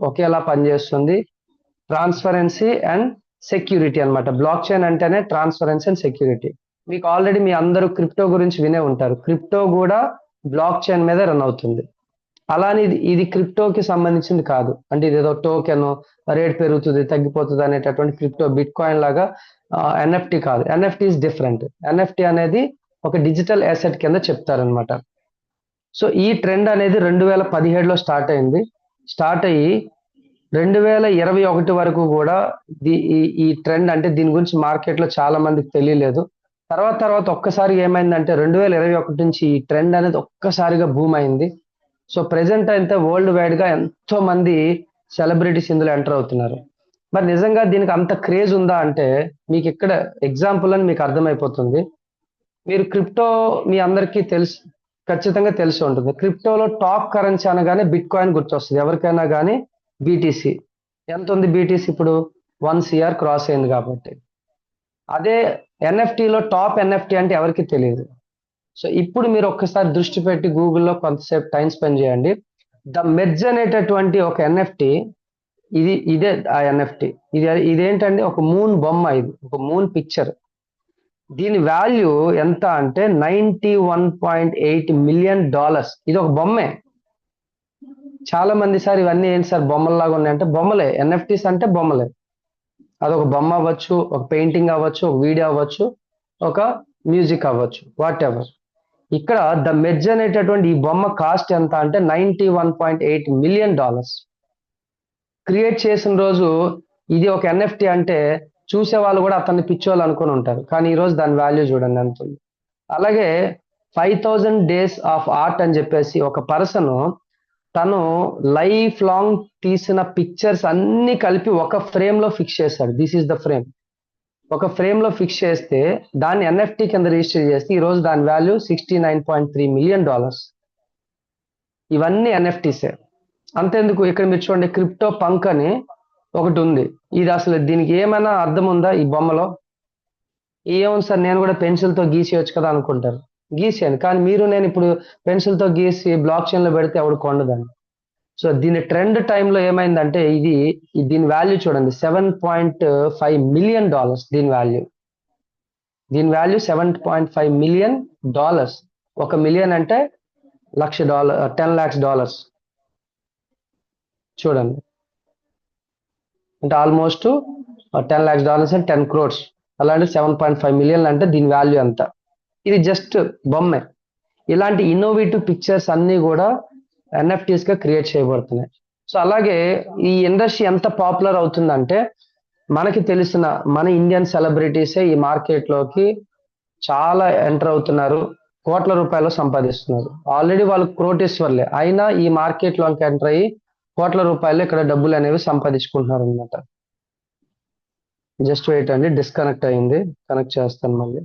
ఒకేలా పనిచేస్తుంది. Transparency and security అన్నమాట. బ్లాక్ చైన్ అంటేనే ట్రాన్స్పరెన్సీ అండ్ సెక్యూరిటీ. మీకు ఆల్రెడీ మీ అందరూ క్రిప్టో గురించి వినే ఉంటారు. క్రిప్టో కూడా బ్లాక్ చైన్ మీద రన్ అవుతుంది. అలానే ఇది క్రిప్టోకి సంబంధించింది కాదు. అంటే ఇదేదో టోకెన్ రేట్ పెరుగుతుంది తగ్గిపోతుంది అనేటటువంటి క్రిప్టో బిట్ కాయిన్ లాగా ఎన్ఎఫ్టి కాదు. NFT is different. ఎన్ఎఫ్టి అనేది ఒక డిజిటల్ అసెట్ కింద చెప్తారనమాట. సో ఈ ట్రెండ్ అనేది 2017లో స్టార్ట్ అయింది. స్టార్ట్ అయ్యి 2021 వరకు కూడా ఈ ట్రెండ్, అంటే దీని గురించి మార్కెట్లో చాలా మందికి తెలియలేదు. తర్వాత ఒక్కసారి ఏమైందంటే 2021 నుంచి ఈ ట్రెండ్ అనేది ఒక్కసారిగా బూమ్ అయింది. సో ప్రెసెంట్ అయితే వరల్డ్ వైడ్ గా ఎంతో మంది సెలబ్రిటీస్ ఇందులో ఎంటర్ అవుతున్నారు. మరి నిజంగా దీనికి అంత క్రేజ్ ఉందా అంటే మీకు ఇక్కడ ఎగ్జాంపుల్ అని మీకు అర్థమైపోతుంది. మీరు క్రిప్టో మీ అందరికీ తెలుసు, ఖచ్చితంగా తెలిసి ఉంటుంది. క్రిప్టోలో టాప్ కరెన్సీ అనగానే బిట్ కాయిన్ గుర్తొస్తుంది ఎవరికైనా కానీ. బీటీసీ ఎంత ఉంది? బీటీసీ ఇప్పుడు 1 CR క్రాస్ అయింది కాబట్టి. అదే ఎన్ఎఫ్టీలో టాప్ ఎన్ఎఫ్టీ అంటే ఎవరికి తెలియదు. సో ఇప్పుడు మీరు ఒక్కసారి దృష్టి పెట్టి గూగుల్లో కొంతసేపు టైం స్పెండ్ చేయండి. ద మెర్జ్ అనేటటువంటి ఒక ఎన్ఎఫ్టీ, ఇదే ఆ ఎన్ఎఫ్టీ. ఇదేంటంటే ఒక మూన్ బొమ్మ, ఇది ఒక మూన్ పిక్చర్. దీని వాల్యూ ఎంత అంటే $91.8 మిలియన్. ఇది ఒక బొమ్మే. చాలా మంది సార్ ఇవన్నీ ఏంటి సార్ బొమ్మల్లాగా ఉన్నాయంటే బొమ్మలే. ఎన్ఎఫ్టీస్ అంటే బొమ్మలే. అదొక బొమ్మ అవ్వచ్చు, ఒక పెయింటింగ్ అవ్వచ్చు, ఒక వీడియో అవ్వచ్చు, ఒక మ్యూజిక్ అవ్వచ్చు, వాట్ ఎవర్. ఇక్కడ ద మెర్జ్ అనేటటువంటి ఈ బొమ్మ కాస్ట్ ఎంత అంటే $91.8 మిలియన్. క్రియేట్ చేసిన రోజు ఇది ఒక ఎన్ఎఫ్టీ అంటే చూసే వాళ్ళు కూడా అతన్ని పిచ్చోళ్ళు అనుకుని ఉంటారు. కానీ ఈ రోజు దాని వాల్యూ చూడండి ఎంత ఉంది. అలాగే 5000 డేస్ ఆఫ్ ఆర్ట్ అని చెప్పేసి ఒక పర్సన్ తను లైఫ్ లాంగ్ తీసిన పిక్చర్స్ అన్ని కలిపి ఒక ఫ్రేమ్ లో ఫిక్స్ చేశాడు. This is the frame. ఒక ఫ్రేమ్ లో ఫిక్స్ చేస్తే దాన్ని ఎన్ఎఫ్టీ కింద రిజిస్టర్ చేస్తే ఈ రోజు దాని వాల్యూ $69.3 మిలియన్. ఇవన్నీ ఎన్ఎఫ్టీసే. అంతేందుకు, ఇక్కడ మీరు చూడండి క్రిప్టో పంక్ అని ఒకటి ఉంది. ఇది అసలు దీనికి ఏమైనా అర్థం ఉందా ఈ బొమ్మలో? ఏముంది సార్, నేను కూడా పెన్సిల్తో గీసేయచ్చు కదా అనుకుంటారు. గీసాను, కానీ మీరు నేను ఇప్పుడు పెన్సిల్తో గీసి బ్లాక్ చైన్ లో పెడితే ఎవడు కొండదండి. సో దీని ట్రెండ్ టైంలో ఏమైందంటే దీని వాల్యూ చూడండి $7.5 మిలియన్. దీని వాల్యూ $7.5 మిలియన్. $1 మిలియన్ అంటే $1,00,000, $10 lakhs. చూడండి, అంటే ఆల్మోస్ట్ $10 lakhs అంటే 10 crores. అలాంటి 7.5 మిలియన్ అంటే దీని వాల్యూ ఎంత? ఇది జస్ట్ బొమ్మే. ఇలాంటి ఇన్నోవేటివ్ పిక్చర్స్ అన్నీ కూడా ఎన్ఎఫ్టీస్ గా క్రియేట్ చేయబడుతున్నాయి. సో అలాగే ఈ ఇండస్ట్రీ ఎంత పాపులర్ అవుతుందంటే మనకి తెలిసిన మన ఇండియన్ సెలబ్రిటీసే ఈ మార్కెట్ లోకి చాలా ఎంటర్ అవుతున్నారు. కోట్ల రూపాయలు సంపాదిస్తున్నారు. ఆల్రెడీ వాళ్ళు కోటీశ్వర్లే, అయినా ఈ మార్కెట్ లోకి ఎంటర్ అయ్యి కోట్ల రూపాయలు ఇక్కడ డబ్బులు అనేవి సంపాదించుకుంటున్నారు అనమాట. జస్ట్ వెయిట్ అండి, డిస్కనెక్ట్ అయింది, కనెక్ట్ చేస్తాను మళ్ళీ.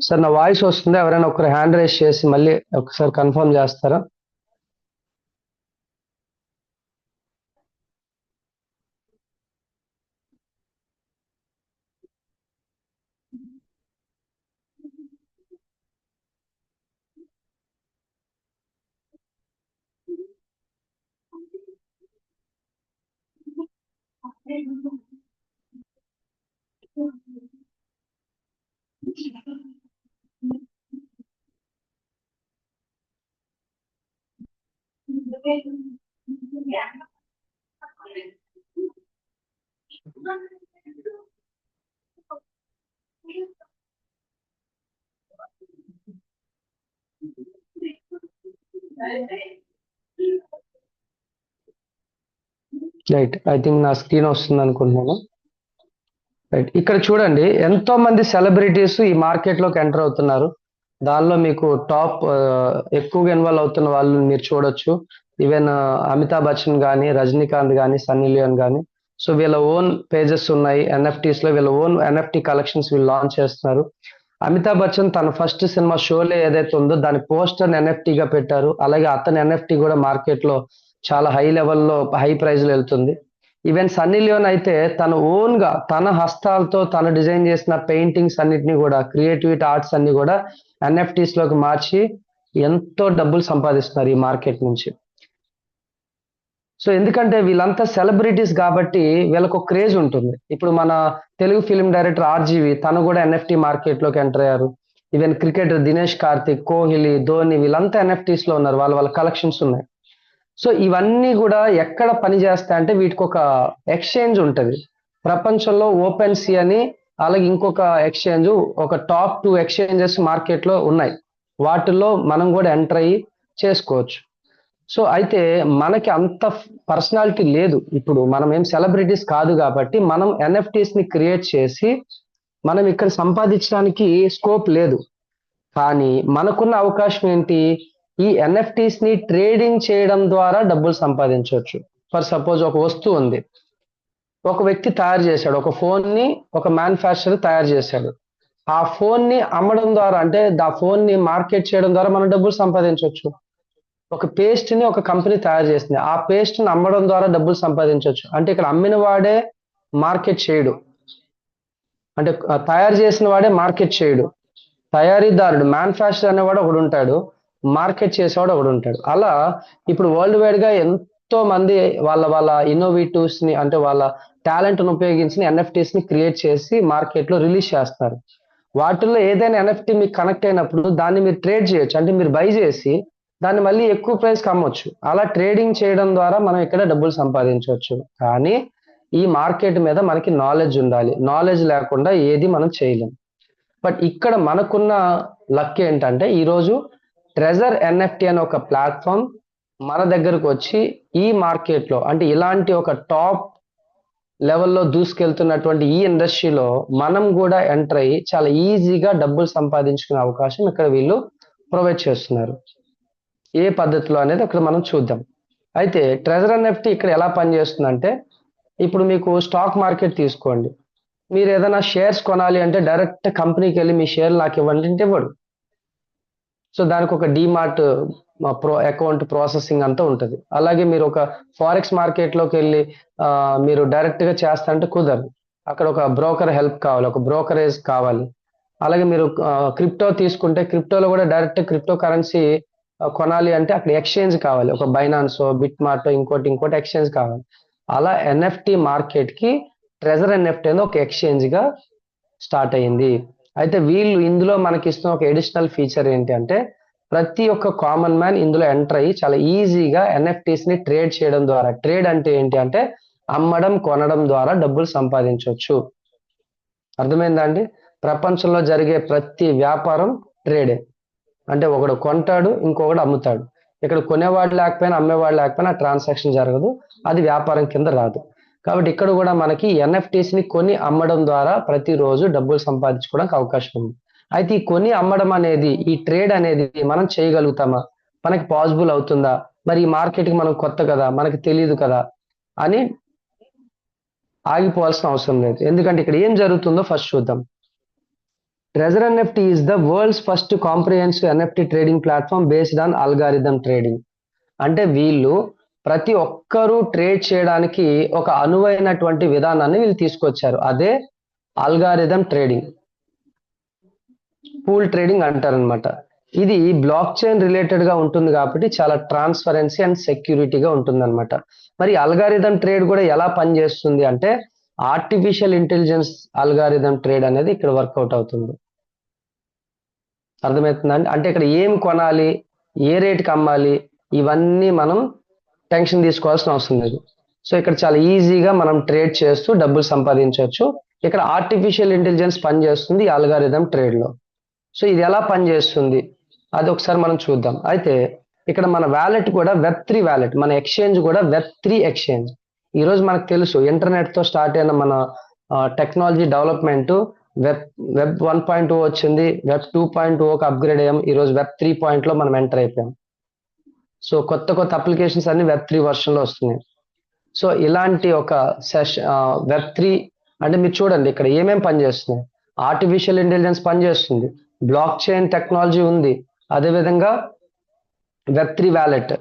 సార్ నా వాయిస్ వస్తుంది? ఎవరైనా ఒకరు హ్యాండ్ రైజ్ చేసి మళ్ళీ ఒకసారి కన్ఫర్మ్ చేస్తారా? రైట్, ఐ థింక్ నా స్క్రీన్ వస్తుంది అనుకుంటున్నాను. రైట్, ఇక్కడ చూడండి ఎంతో మంది సెలబ్రిటీస్ ఈ మార్కెట్ లోకి ఎంటర్ అవుతున్నారు. దానిలో మీకు టాప్ ఎక్కువగా ఇన్వాల్వ్ అవుతున్న వాళ్ళు మీరు చూడొచ్చు. ఈవెన్ అమితాబ్ బచ్చన్ కానీ, రజనీకాంత్ కానీ, సన్నీ లియోన్ కానీ. సో వీళ్ళ ఓన్ పేజెస్ ఉన్నాయి ఎన్ఎఫ్టీస్ లో. వీళ్ళ ఓన్ ఎన్ఎఫ్టీ కలెక్షన్స్ వీళ్ళు లాంచ్ చేస్తున్నారు. అమితాబ్ బచ్చన్ తన ఫస్ట్ సినిమా షోలే ఏదైతే ఉందో దాని పోస్టర్ ఎన్ఎఫ్టీగా పెట్టారు. అలాగే అతని ఎన్ఎఫ్టీ కూడా మార్కెట్ లో చాలా హై లెవెల్లో హై ప్రైజ్ లో వెళ్తుంది. ఈవెన్ సన్నీ లియోన్ అయితే తన ఓన్ గా తన హస్తాలతో తను డిజైన్ చేసిన పెయింటింగ్స్ అన్నిటిని కూడా క్రియేటివిటీ ఆర్ట్స్ అన్ని కూడా ఎన్ఎఫ్టీస్ లోకి మార్చి ఎంతో డబ్బులు సంపాదిస్తున్నారు ఈ మార్కెట్ నుంచి. సో ఎందుకంటే వీళ్ళంతా సెలబ్రిటీస్ కాబట్టి వీళ్ళకు ఒక క్రేజ్ ఉంటుంది. ఇప్పుడు మన తెలుగు ఫిల్మ్ డైరెక్టర్ ఆర్జీవి తను కూడా ఎన్ఎఫ్టీ మార్కెట్ లోకి ఎంటర్ అయ్యారు. ఈవెన్ క్రికెటర్ దినేష్ కార్తిక్, కోహ్లీ, ధోని వీళ్ళంతా ఎన్ఎఫ్టీస్ లో ఉన్నారు. వాళ్ళ కలెక్షన్స్ ఉన్నాయి. సో ఇవన్నీ కూడా ఎక్కడ పని చేస్తాయంటే వీటికి ఒక ఎక్స్చేంజ్ ఉంటుంది. ప్రపంచంలో ఓపెన్ సీ అని అలాగే ఇంకొక ఎక్స్చేంజ్, ఒక టాప్ 2 ఎక్స్చేంజెస్ మార్కెట్ లో ఉన్నాయి. వాటిల్లో మనం కూడా ఎంటర్ అయ్యి చేసుకోవచ్చు. సో అయితే మనకి అంత పర్సనాలిటీ లేదు. ఇప్పుడు మనం ఏం సెలబ్రిటీస్ కాదు కాబట్టి మనం ఎన్ఎఫ్టీస్ ని క్రియేట్ చేసి మనం ఇక్కడ సంపాదించడానికి స్కోప్ లేదు. కానీ మనకున్న అవకాశం ఏంటి, ఈ ఎన్ఎఫ్టీస్ ని ట్రేడింగ్ చేయడం ద్వారా డబ్బులు సంపాదించవచ్చు. ఫర్ సపోజ్ ఒక వస్తువు ఉంది, ఒక వ్యక్తి తయారు చేశాడు, ఒక ఫోన్ ని ఒక మ్యానుఫ్యాక్చరర్ తయారు చేశాడు. ఆ ఫోన్ ని అమ్మడం ద్వారా అంటే ఆ ఫోన్ ని మార్కెట్ చేయడం ద్వారా మనం డబ్బులు సంపాదించవచ్చు. ఒక పేస్ట్ ని ఒక కంపెనీ తయారు చేసింది, ఆ పేస్ట్ ని అమ్మడం ద్వారా డబ్బులు సంపాదించవచ్చు. అంటే ఇక్కడ అమ్మిన వాడే మార్కెట్ చేయడు, అంటే తయారు చేసిన వాడే మార్కెట్ చేయడు. తయారీదారుడు మ్యానుఫ్యాక్చర్ అనేవాడు ఒకడు ఉంటాడు, మార్కెట్ చేసేవాడు ఒకడు ఉంటాడు. అలా ఇప్పుడు వరల్డ్ వైడ్ గా ఎంతో మంది వాళ్ళ వాళ్ళ ఇన్నోవేటివ్స్ ని అంటే వాళ్ళ టాలెంట్ ను ఉపయోగించి ఎన్ఎఫ్టీస్ ని క్రియేట్ చేసి మార్కెట్ లో రిలీజ్ చేస్తారు. వాటిల్లో ఏదైనా ఎన్ఎఫ్టీ మీకు కనెక్ట్ అయినప్పుడు దాన్ని మీరు ట్రేడ్ చేయొచ్చు. అంటే మీరు బై చేసి దాన్ని మళ్ళీ ఎక్కువ ప్రైస్ అమ్మొచ్చు. అలా ట్రేడింగ్ చేయడం ద్వారా మనం ఇక్కడ డబ్బులు సంపాదించవచ్చు. కానీ ఈ మార్కెట్ మీద మనకి నాలెడ్జ్ ఉండాలి. నాలెడ్జ్ లేకుండా ఏది మనం చేయలేం. బట్ ఇక్కడ మనకున్న లక్ ఏంటంటే ఈరోజు ట్రెజర్ ఎన్ఎఫ్టీ అనే ఒక ప్లాట్ఫామ్ మన దగ్గరకు వచ్చి ఈ మార్కెట్ లో అంటే ఇలాంటి ఒక టాప్ లెవెల్లో దూసుకెళ్తున్నటువంటి ఈ ఇండస్ట్రీలో మనం కూడా ఎంటర్ అయ్యి చాలా ఈజీగా డబ్బులు సంపాదించుకునే అవకాశం ఇక్కడ వీళ్ళు ప్రొవైడ్ చేస్తున్నారు. ఏ పద్ధతిలో అనేది ఇక్కడ మనం చూద్దాం. అయితే ట్రెజర్ ఎన్ఎఫ్టీ ఇక్కడ ఎలా పనిచేస్తుందంటే, ఇప్పుడు మీకు స్టాక్ మార్కెట్ తీసుకోండి. మీరు ఏదైనా షేర్స్ కొనాలి అంటే డైరెక్ట్ కంపెనీకి వెళ్ళి మీ షేర్ నాకు ఇవ్వండి అంటే ఇవ్వడు. సో దానికి ఒక డీమార్ట్ అకౌంట్ ప్రాసెసింగ్ అంతా ఉంటుంది. అలాగే మీరు ఒక ఫారెక్స్ మార్కెట్ లోకి వెళ్ళి మీరు డైరెక్ట్ గా చేస్తా అంటే కుదరదు. అక్కడ ఒక బ్రోకర్ హెల్ప్ కావాలి, ఒక బ్రోకరేజ్ కావాలి. అలాగే మీరు క్రిప్టో తీసుకుంటే క్రిప్టోలో కూడా డైరెక్ట్ క్రిప్టో కరెన్సీ కొనాలి అంటే అక్కడ ఎక్స్చేంజ్ కావాలి, ఒక బైనాన్స్, బిట్ మార్ట్, ఇంకోటి ఎక్స్చేంజ్ కావాలి. అలా ఎన్ఎఫ్టీ మార్కెట్ కి ట్రెజర్ ఎన్ఎఫ్టీ అనేది ఒక ఎక్స్చేంజ్ గా స్టార్ట్ అయ్యింది. అయితే వీళ్ళు ఇందులో మనకి ఇస్తున్న ఒక ఎడిషనల్ ఫీచర్ ఏంటి అంటే, ప్రతి ఒక్క కామన్ మ్యాన్ ఇందులో ఎంటర్ అయ్యి చాలా ఈజీగా ఎన్ఎఫ్టీస్ ని ట్రేడ్ చేయడం ద్వారా, ట్రేడ్ అంటే ఏంటి అంటే అమ్మడం కొనడం ద్వారా డబ్బులు సంపాదించవచ్చు. అర్థమైందా అండి? ప్రపంచంలో జరిగే ప్రతి వ్యాపారం ట్రేడే. అంటే ఒకడు కొంటాడు, ఇంకొకడు అమ్ముతాడు. ఇక్కడ కొనేవాడు లేకపోయినా అమ్మేవాడు లేకపోయినా ట్రాన్సాక్షన్ జరగదు, అది వ్యాపారం కింద రాదు. కాబట్టి ఇక్కడ కూడా మనకి ఎన్ఎఫ్టీస్ ని కొని అమ్మడం ద్వారా ప్రతిరోజు డబ్బులు సంపాదించుకోవడానికి అవకాశం ఉంది. అయితే ఈ కొని అమ్మడం అనేది, ఈ ట్రేడ్ అనేది మనం చేయగలుగుతామా, మనకి పాసిబుల్ అవుతుందా, మరి ఈ మార్కెట్ కి మనం కొత్త కదా, మనకి తెలియదు కదా అని ఆగిపోవాల్సిన అవసరం లేదు. ఎందుకంటే ఇక్కడ ఏం జరుగుతుందో ఫస్ట్ చూద్దాం. Trezor NFT is the world's first comprehensive NFT trading platform based on algorithm trading. అంటే వీళ్ళు ప్రతి ఒక్కరూ ట్రేడ్ చేయడానికి ఒక అనువైనటువంటి విధానాన్ని వీళ్ళు తీసుకొచ్చారు. అదే అల్గారిథం ట్రేడింగ్, పూల్ ట్రేడింగ్ అంటారనమాట. ఇది బ్లాక్ చైన్ రిలేటెడ్ గా ఉంటుంది కాబట్టి చాలా ట్రాన్స్పరెన్సీ అండ్ సెక్యూరిటీగా ఉంటుంది అనమాట. మరి అల్గారిథం ట్రేడ్ కూడా ఎలా పనిచేస్తుంది అంటే, ఆర్టిఫిషియల్ ఇంటెలిజెన్స్ అల్గారిథం ట్రేడ్ అనేది ఇక్కడ వర్కౌట్ అవుతుంది. అర్థమవుతుందండి? అంటే ఇక్కడ ఏం కొనాలి, ఏ రేట్కి అమ్మాలి, ఇవన్నీ మనం టెన్షన్ తీసుకోవాల్సిన అవసరం లేదు. సో ఇక్కడ చాలా ఈజీగా మనం ట్రేడ్ చేస్తూ డబ్బులు సంపాదించవచ్చు. ఇక్కడ ఆర్టిఫిషియల్ ఇంటెలిజెన్స్ పనిచేస్తుంది ఈ అల్గారిథం ట్రేడ్ లో. సో ఇది ఎలా పనిచేస్తుంది అది ఒకసారి మనం చూద్దాం. అయితే ఇక్కడ మన వ్యాలెట్ కూడా వెబ్3 వ్యాలెట్, మన ఎక్స్చేంజ్ కూడా వెబ్3 ఎక్స్చేంజ్. ఈ రోజు మనకు తెలుసు ఇంటర్నెట్ తో స్టార్ట్ అయిన మన టెక్నాలజీ డెవలప్మెంట్ వెబ్ 1.0 వచ్చింది, వెబ్ 2.0కి అప్గ్రేడ్ అయ్యాం, ఈ రోజు వెబ్ 3 లో మనం ఎంటర్ అయిపోయాం. సో కొత్త అప్లికేషన్స్ అన్ని వెబ్3 వర్షన్ లో వస్తున్నాయి. సో ఇలాంటి ఒక వెబ్3 అంటే మీరు చూడండి ఇక్కడ ఏమేమి పనిచేస్తున్నాయి. ఆర్టిఫిషియల్ ఇంటెలిజెన్స్ పనిచేస్తుంది, బ్లాక్ చైన్ టెక్నాలజీ ఉంది, అదేవిధంగా వెబ్3 వ్యాలెట్.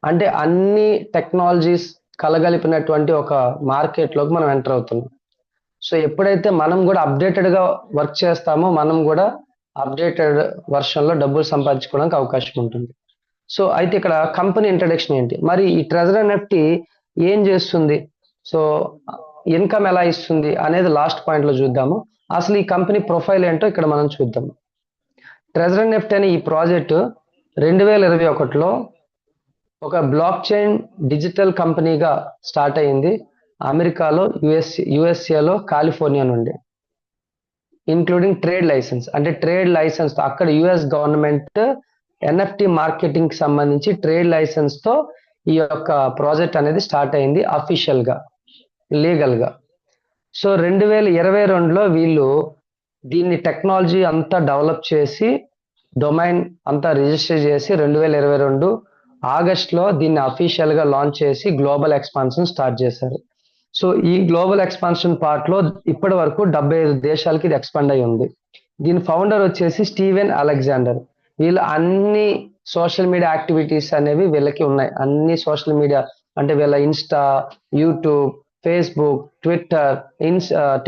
అంటే అన్ని టెక్నాలజీస్ కలగలిపినటువంటి ఒక మార్కెట్లోకి మనం ఎంటర్ అవుతున్నాం. సో ఎప్పుడైతే మనం కూడా అప్డేటెడ్గా వర్క్ చేస్తామో మనం కూడా అప్డేటెడ్ వర్షన్లో డబ్బులు సంపాదించుకోవడానికి అవకాశం ఉంటుంది. సో అయితే ఇక్కడ కంపెనీ ఇంట్రడక్షన్ ఏంటి, మరి ఈ ట్రెజర్ ఎన్ఎఫ్టీ ఏం చేస్తుంది, సో ఇన్కమ్ ఎలా ఇస్తుంది అనేది లాస్ట్ పాయింట్లో చూద్దాము. అసలు ఈ కంపెనీ ప్రొఫైల్ ఏంటో ఇక్కడ మనం చూద్దాం. ట్రెజర్ ఎన్ఎఫ్టీ అనే ఈ ప్రాజెక్టు 2021లో ఒక బ్లాక్ చైన్ డిజిటల్ కంపెనీగా స్టార్ట్ అయింది అమెరికాలో, యుఎస్ఏలో, కాలిఫోర్నియా నుండి. ఇంక్లూడింగ్ ట్రేడ్ లైసెన్స్, అంటే ట్రేడ్ లైసెన్స్ అక్కడ యుఎస్ గవర్నమెంట్ ఎన్ఎఫ్టి మార్కెటింగ్ కి సంబంధించి ట్రేడ్ లైసెన్స్ తో ఈ యొక్క ప్రాజెక్ట్ అనేది స్టార్ట్ అయింది అఫీషియల్ గా, లీగల్ గా. సో 2022లో వీళ్ళు దీన్ని టెక్నాలజీ అంతా డెవలప్ చేసి డొమైన్ అంతా రిజిస్టర్ చేసి 2022 ఆగస్ట్లో దీన్ని అఫీషియల్ గా లాంచ్ చేసి గ్లోబల్ ఎక్స్పాన్షన్ స్టార్ట్ చేశారు. సో ఈ గ్లోబల్ ఎక్స్పాన్షన్ పార్ట్ లో ఇప్పటి వరకు 75 దేశాలకి ఇది ఎక్స్పాండ్ అయి ఉంది. దీని ఫౌండర్ వచ్చేసి స్టీవెన్ అలెగ్జాండర్. వీళ్ళు అన్ని సోషల్ మీడియా యాక్టివిటీస్ అనేవి వీళ్ళకి ఉన్నాయి. అన్ని సోషల్ మీడియా అంటే వీళ్ళ Insta, YouTube, Facebook, Twitter,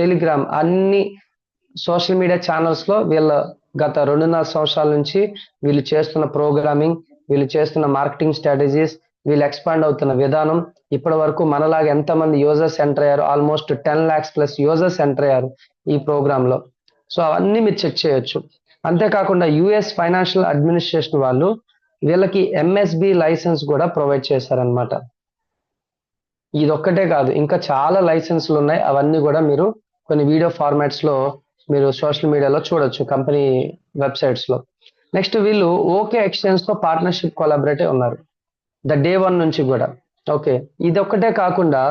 Telegram అన్ని సోషల్ మీడియా ఛానల్స్ లో వీళ్ళ గత 2.5 సంవత్సరాల నుంచి వీళ్ళు చేస్తున్న ప్రోగ్రామింగ్, వీళ్ళు చేస్తున్న మార్కెటింగ్ స్ట్రాటజీస్, వీళ్ళు ఎక్స్పాండ్ అవుతున్న విధానం, ఇప్పటి వరకు మనలాగా ఎంతమంది యూజర్స్ ఎంటర్ అయ్యారు, almost 10 lakhs plus users enter అయ్యారు ఈ ప్రోగ్రామ్ లో. సో అవన్నీ మీరు చెక్ చేయొచ్చు. అంతేకాకుండా యుఎస్ ఫైనాన్షియల్ అడ్మినిస్ట్రేషన్ వాళ్ళు వీళ్ళకి ఎంఎస్బి లైసెన్స్ కూడా ప్రొవైడ్ చేశారనమాట. ఇది ఒక్కటే కాదు, ఇంకా చాలా లైసెన్స్లు ఉన్నాయి. అవన్నీ కూడా మీరు కొన్ని వీడియో ఫార్మాట్స్ లో మీరు సోషల్ మీడియాలో చూడొచ్చు, కంపెనీ వెబ్సైట్స్ లో. నెక్స్ట్ వీళ్ళు ఓకే ఎక్స్చేంజ్ తో పార్ట్నర్షిప్ కొలాబరేట్ ఉన్నారు డే 1 నుంచి కూడా. ఓకే, ఇది ఒక్కటే కాకుండా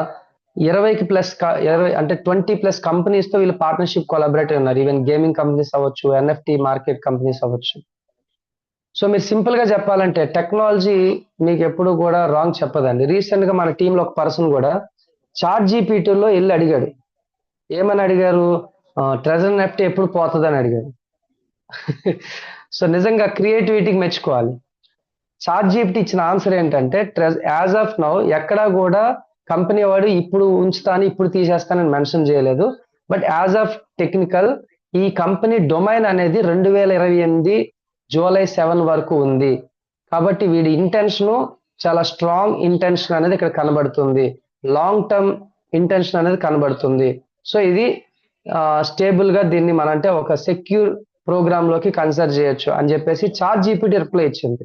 20 అంటే 20+ కంపెనీస్ తో వీళ్ళు పార్ట్నర్షిప్ కొలాబరేట్ ఉన్నారు. ఈవెన్ గేమింగ్ కంపెనీస్ అవ్వచ్చు, ఎన్ఎఫ్టి మార్కెట్ కంపెనీస్ అవ్వచ్చు. సో మీరు సింపుల్ గా చెప్పాలంటే టెక్నాలజీ మీకు ఎప్పుడు కూడా రాంగ్ చెప్పదండి. రీసెంట్ గా మన టీంలో ఒక పర్సన్ కూడా చాట్ జీపీటీలో వెళ్ళి అడిగాడు. ఏమని అడిగారు, ట్రెజర్ ఎన్ఎఫ్టీ ఎప్పుడు పోతుందని అడిగాడు. సో నిజంగా క్రియేటివిటీకి మెచ్చుకోవాలి. చాట్ జీపీటీ ఇచ్చిన ఆన్సర్ ఏంటంటే, యాజ్ ఆఫ్ నౌ ఎక్కడా కూడా కంపెనీ వాడు ఇప్పుడు ఉంచుతాను ఇప్పుడు తీసేస్తానని మెన్షన్ చేయలేదు. బట్ యాజ్ ఆఫ్ టెక్నికల్ ఈ కంపెనీ డొమైన్ అనేది 2028 జూలై 7 వరకు ఉంది. కాబట్టి వీడి ఇంటెన్షన్ చాలా స్ట్రాంగ్ ఇంటెన్షన్ అనేది ఇక్కడ కనబడుతుంది, లాంగ్ టర్మ్ ఇంటెన్షన్ అనేది కనబడుతుంది. సో ఇది స్టేబుల్ గా దీన్ని మన అంటే ఒక సెక్యూర్ ప్రోగ్రామ్ లోకి కన్సిడర్ చేయొచ్చు అని చెప్పేసి చాట్ జీపీటీ రిప్లై ఇచ్చింది.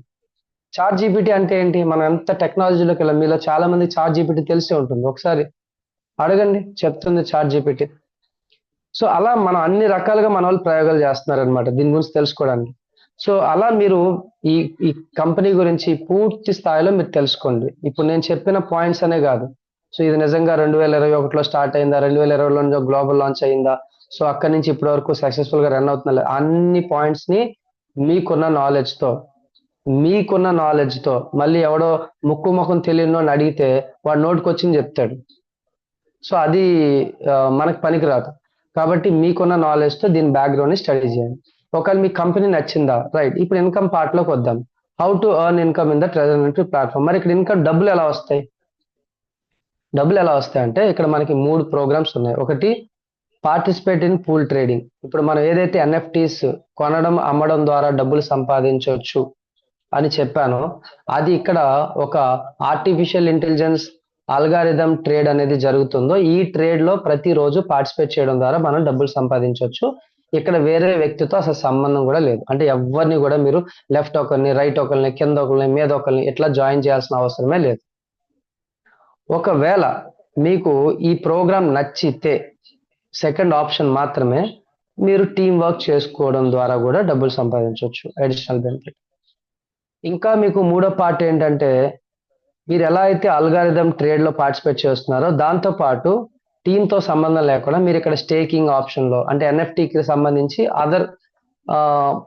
చాట్ జీపీటీ అంటే ఏంటి, మనం ఎంత టెక్నాలజీలోకి వెళ్ళాం. మీలో చాలా మంది చాట్ జీపీటీ తెలిసే ఉంటుంది, ఒకసారి అడగండి, చెప్తుంది చాట్ జీపీటీ. సో అలా మనం అన్ని రకాలుగా మన వాళ్ళు ప్రయోగాలు చేస్తున్నారు అనమాట దీని గురించి తెలుసుకోవడానికి. సో అలా మీరు ఈ ఈ కంపెనీ గురించి పూర్తి స్థాయిలో మీరు తెలుసుకోండి. ఇప్పుడు నేను చెప్పిన పాయింట్స్ అనే కాదు, సో ఇది నిజంగా 2021లో స్టార్ట్ అయిందా, 2020లో గ్లోబల్ లాంచ్ అయిందా, సో అక్కడి నుంచి ఇప్పటి వరకు సక్సెస్ఫుల్ గా రన్ అవుతుందా, అన్ని పాయింట్స్ ని మీకున్న నాలెడ్జ్ తో మళ్ళీ ఎవడో ముఖం తెలియని అడిగితే వాడు నోటికొచ్చింది చెప్తాడు. సో అది మనకు పనికిరాదు. కాబట్టి మీకున్న నాలెడ్జ్ తో దీని బ్యాక్గ్రౌండ్ ని స్టడీ చేయండి. ఒకవేళ మీ కంపెనీ నచ్చిందా, రైట్, ఇప్పుడు ఇన్కమ్ పార్ట్ లోకి వద్దాం. How to earn income in the treasure NFT platform. మరి ఇక్కడ ఇన్కమ్ డబ్బులు ఎలా వస్తాయి అంటే ఇక్కడ మనకి 3 ప్రోగ్రామ్స్ ఉన్నాయి. ఒకటి పార్టిసిపేట్ ఇన్ పూల్ ట్రేడింగ్. ఇప్పుడు మనం ఏదైతే ఎన్ఎఫ్టీస్ కొనడం అమ్మడం ద్వారా డబ్బులు సంపాదించవచ్చు అని చెప్పానో, అది ఇక్కడ ఒక ఆర్టిఫిషియల్ ఇంటెలిజెన్స్ అల్గారిథం ట్రేడ్ అనేది జరుగుతుందో, ఈ ట్రేడ్ లో ప్రతిరోజు పార్టిసిపేట్ చేయడం ద్వారా మనం డబ్బులు సంపాదించవచ్చు. ఇక్కడ వేరే వ్యక్తితో అసలు సంబంధం కూడా లేదు. అంటే ఎవరిని కూడా మీరు లెఫ్ట్ ఒకరిని, రైట్ ఒకరిని, కింద ఒకరిని, మీద ఒకరిని ఇట్లా జాయిన్ చేయాల్సిన అవసరమే లేదు. ఒకవేళ మీకు ఈ ప్రోగ్రామ్ నచ్చితే సెకండ్ ఆప్షన్ మాత్రమే, మీరు టీమ్ వర్క్ చేసుకోవడం ద్వారా కూడా డబ్బులు సంపాదించవచ్చు, అడిషనల్ బెనిఫిట్. ఇంకా మీకు మూడో పార్ట్ ఏంటంటే, మీరు ఎలా అయితే అల్గారిథం ట్రేడ్ లో పార్టిసిపేట్ చేస్తున్నారో దాంతో పాటు టీమ్ తో సంబంధం లేకుండా మీరు ఇక్కడ స్టేకింగ్ ఆప్షన్ లో, అంటే ఎన్ఎఫ్టీకి సంబంధించి అదర్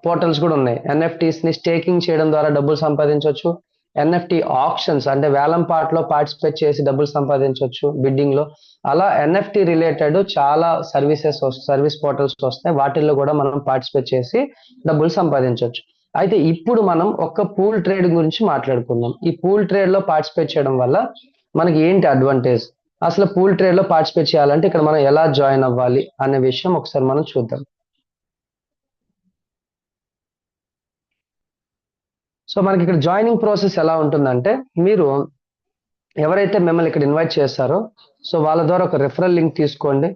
పోర్టల్స్ కూడా ఉన్నాయి. ఎన్ఎఫ్టీస్ ని స్టేకింగ్ చేయడం ద్వారా డబ్బులు సంపాదించవచ్చు. ఎన్ఎఫ్టీ ఆప్షన్స్ అంటే వేలం పాటలో పార్టిసిపేట్ చేసి డబ్బులు సంపాదించవచ్చు బిడ్డింగ్ లో. అలా ఎన్ఎఫ్టీ రిలేటెడ్ చాలా సర్వీస్ పోర్టల్స్ వస్తాయి, వాటిల్లో కూడా మనం పార్టిసిపేట్ చేసి డబ్బులు సంపాదించవచ్చు. అయితే ఇప్పుడు మనం ఒక్క పూల్ ట్రేడ్ గురించి మాట్లాడుకుందాం. ఈ పూల్ ట్రేడ్ లో పార్టిసిపేట్ చేయడం వల్ల మనకి ఏంటి అడ్వాంటేజ్, అసలు పూల్ ట్రేడ్ లో పార్టిసిపేట్ చేయాలంటే ఇక్కడ మనం ఎలా జాయిన్ అవ్వాలి అనే విషయం ఒకసారి మనం చూద్దాం. సో మనకి ఇక్కడ జాయినింగ్ ప్రాసెస్ ఎలా ఉంటుందంటే, మీరు ఎవరైతే మిమ్మల్ని ఇక్కడ ఇన్వైట్ చేస్తారో సో వాళ్ళ ద్వారా ఒక రెఫరల్ లింక్ తీసుకోండి.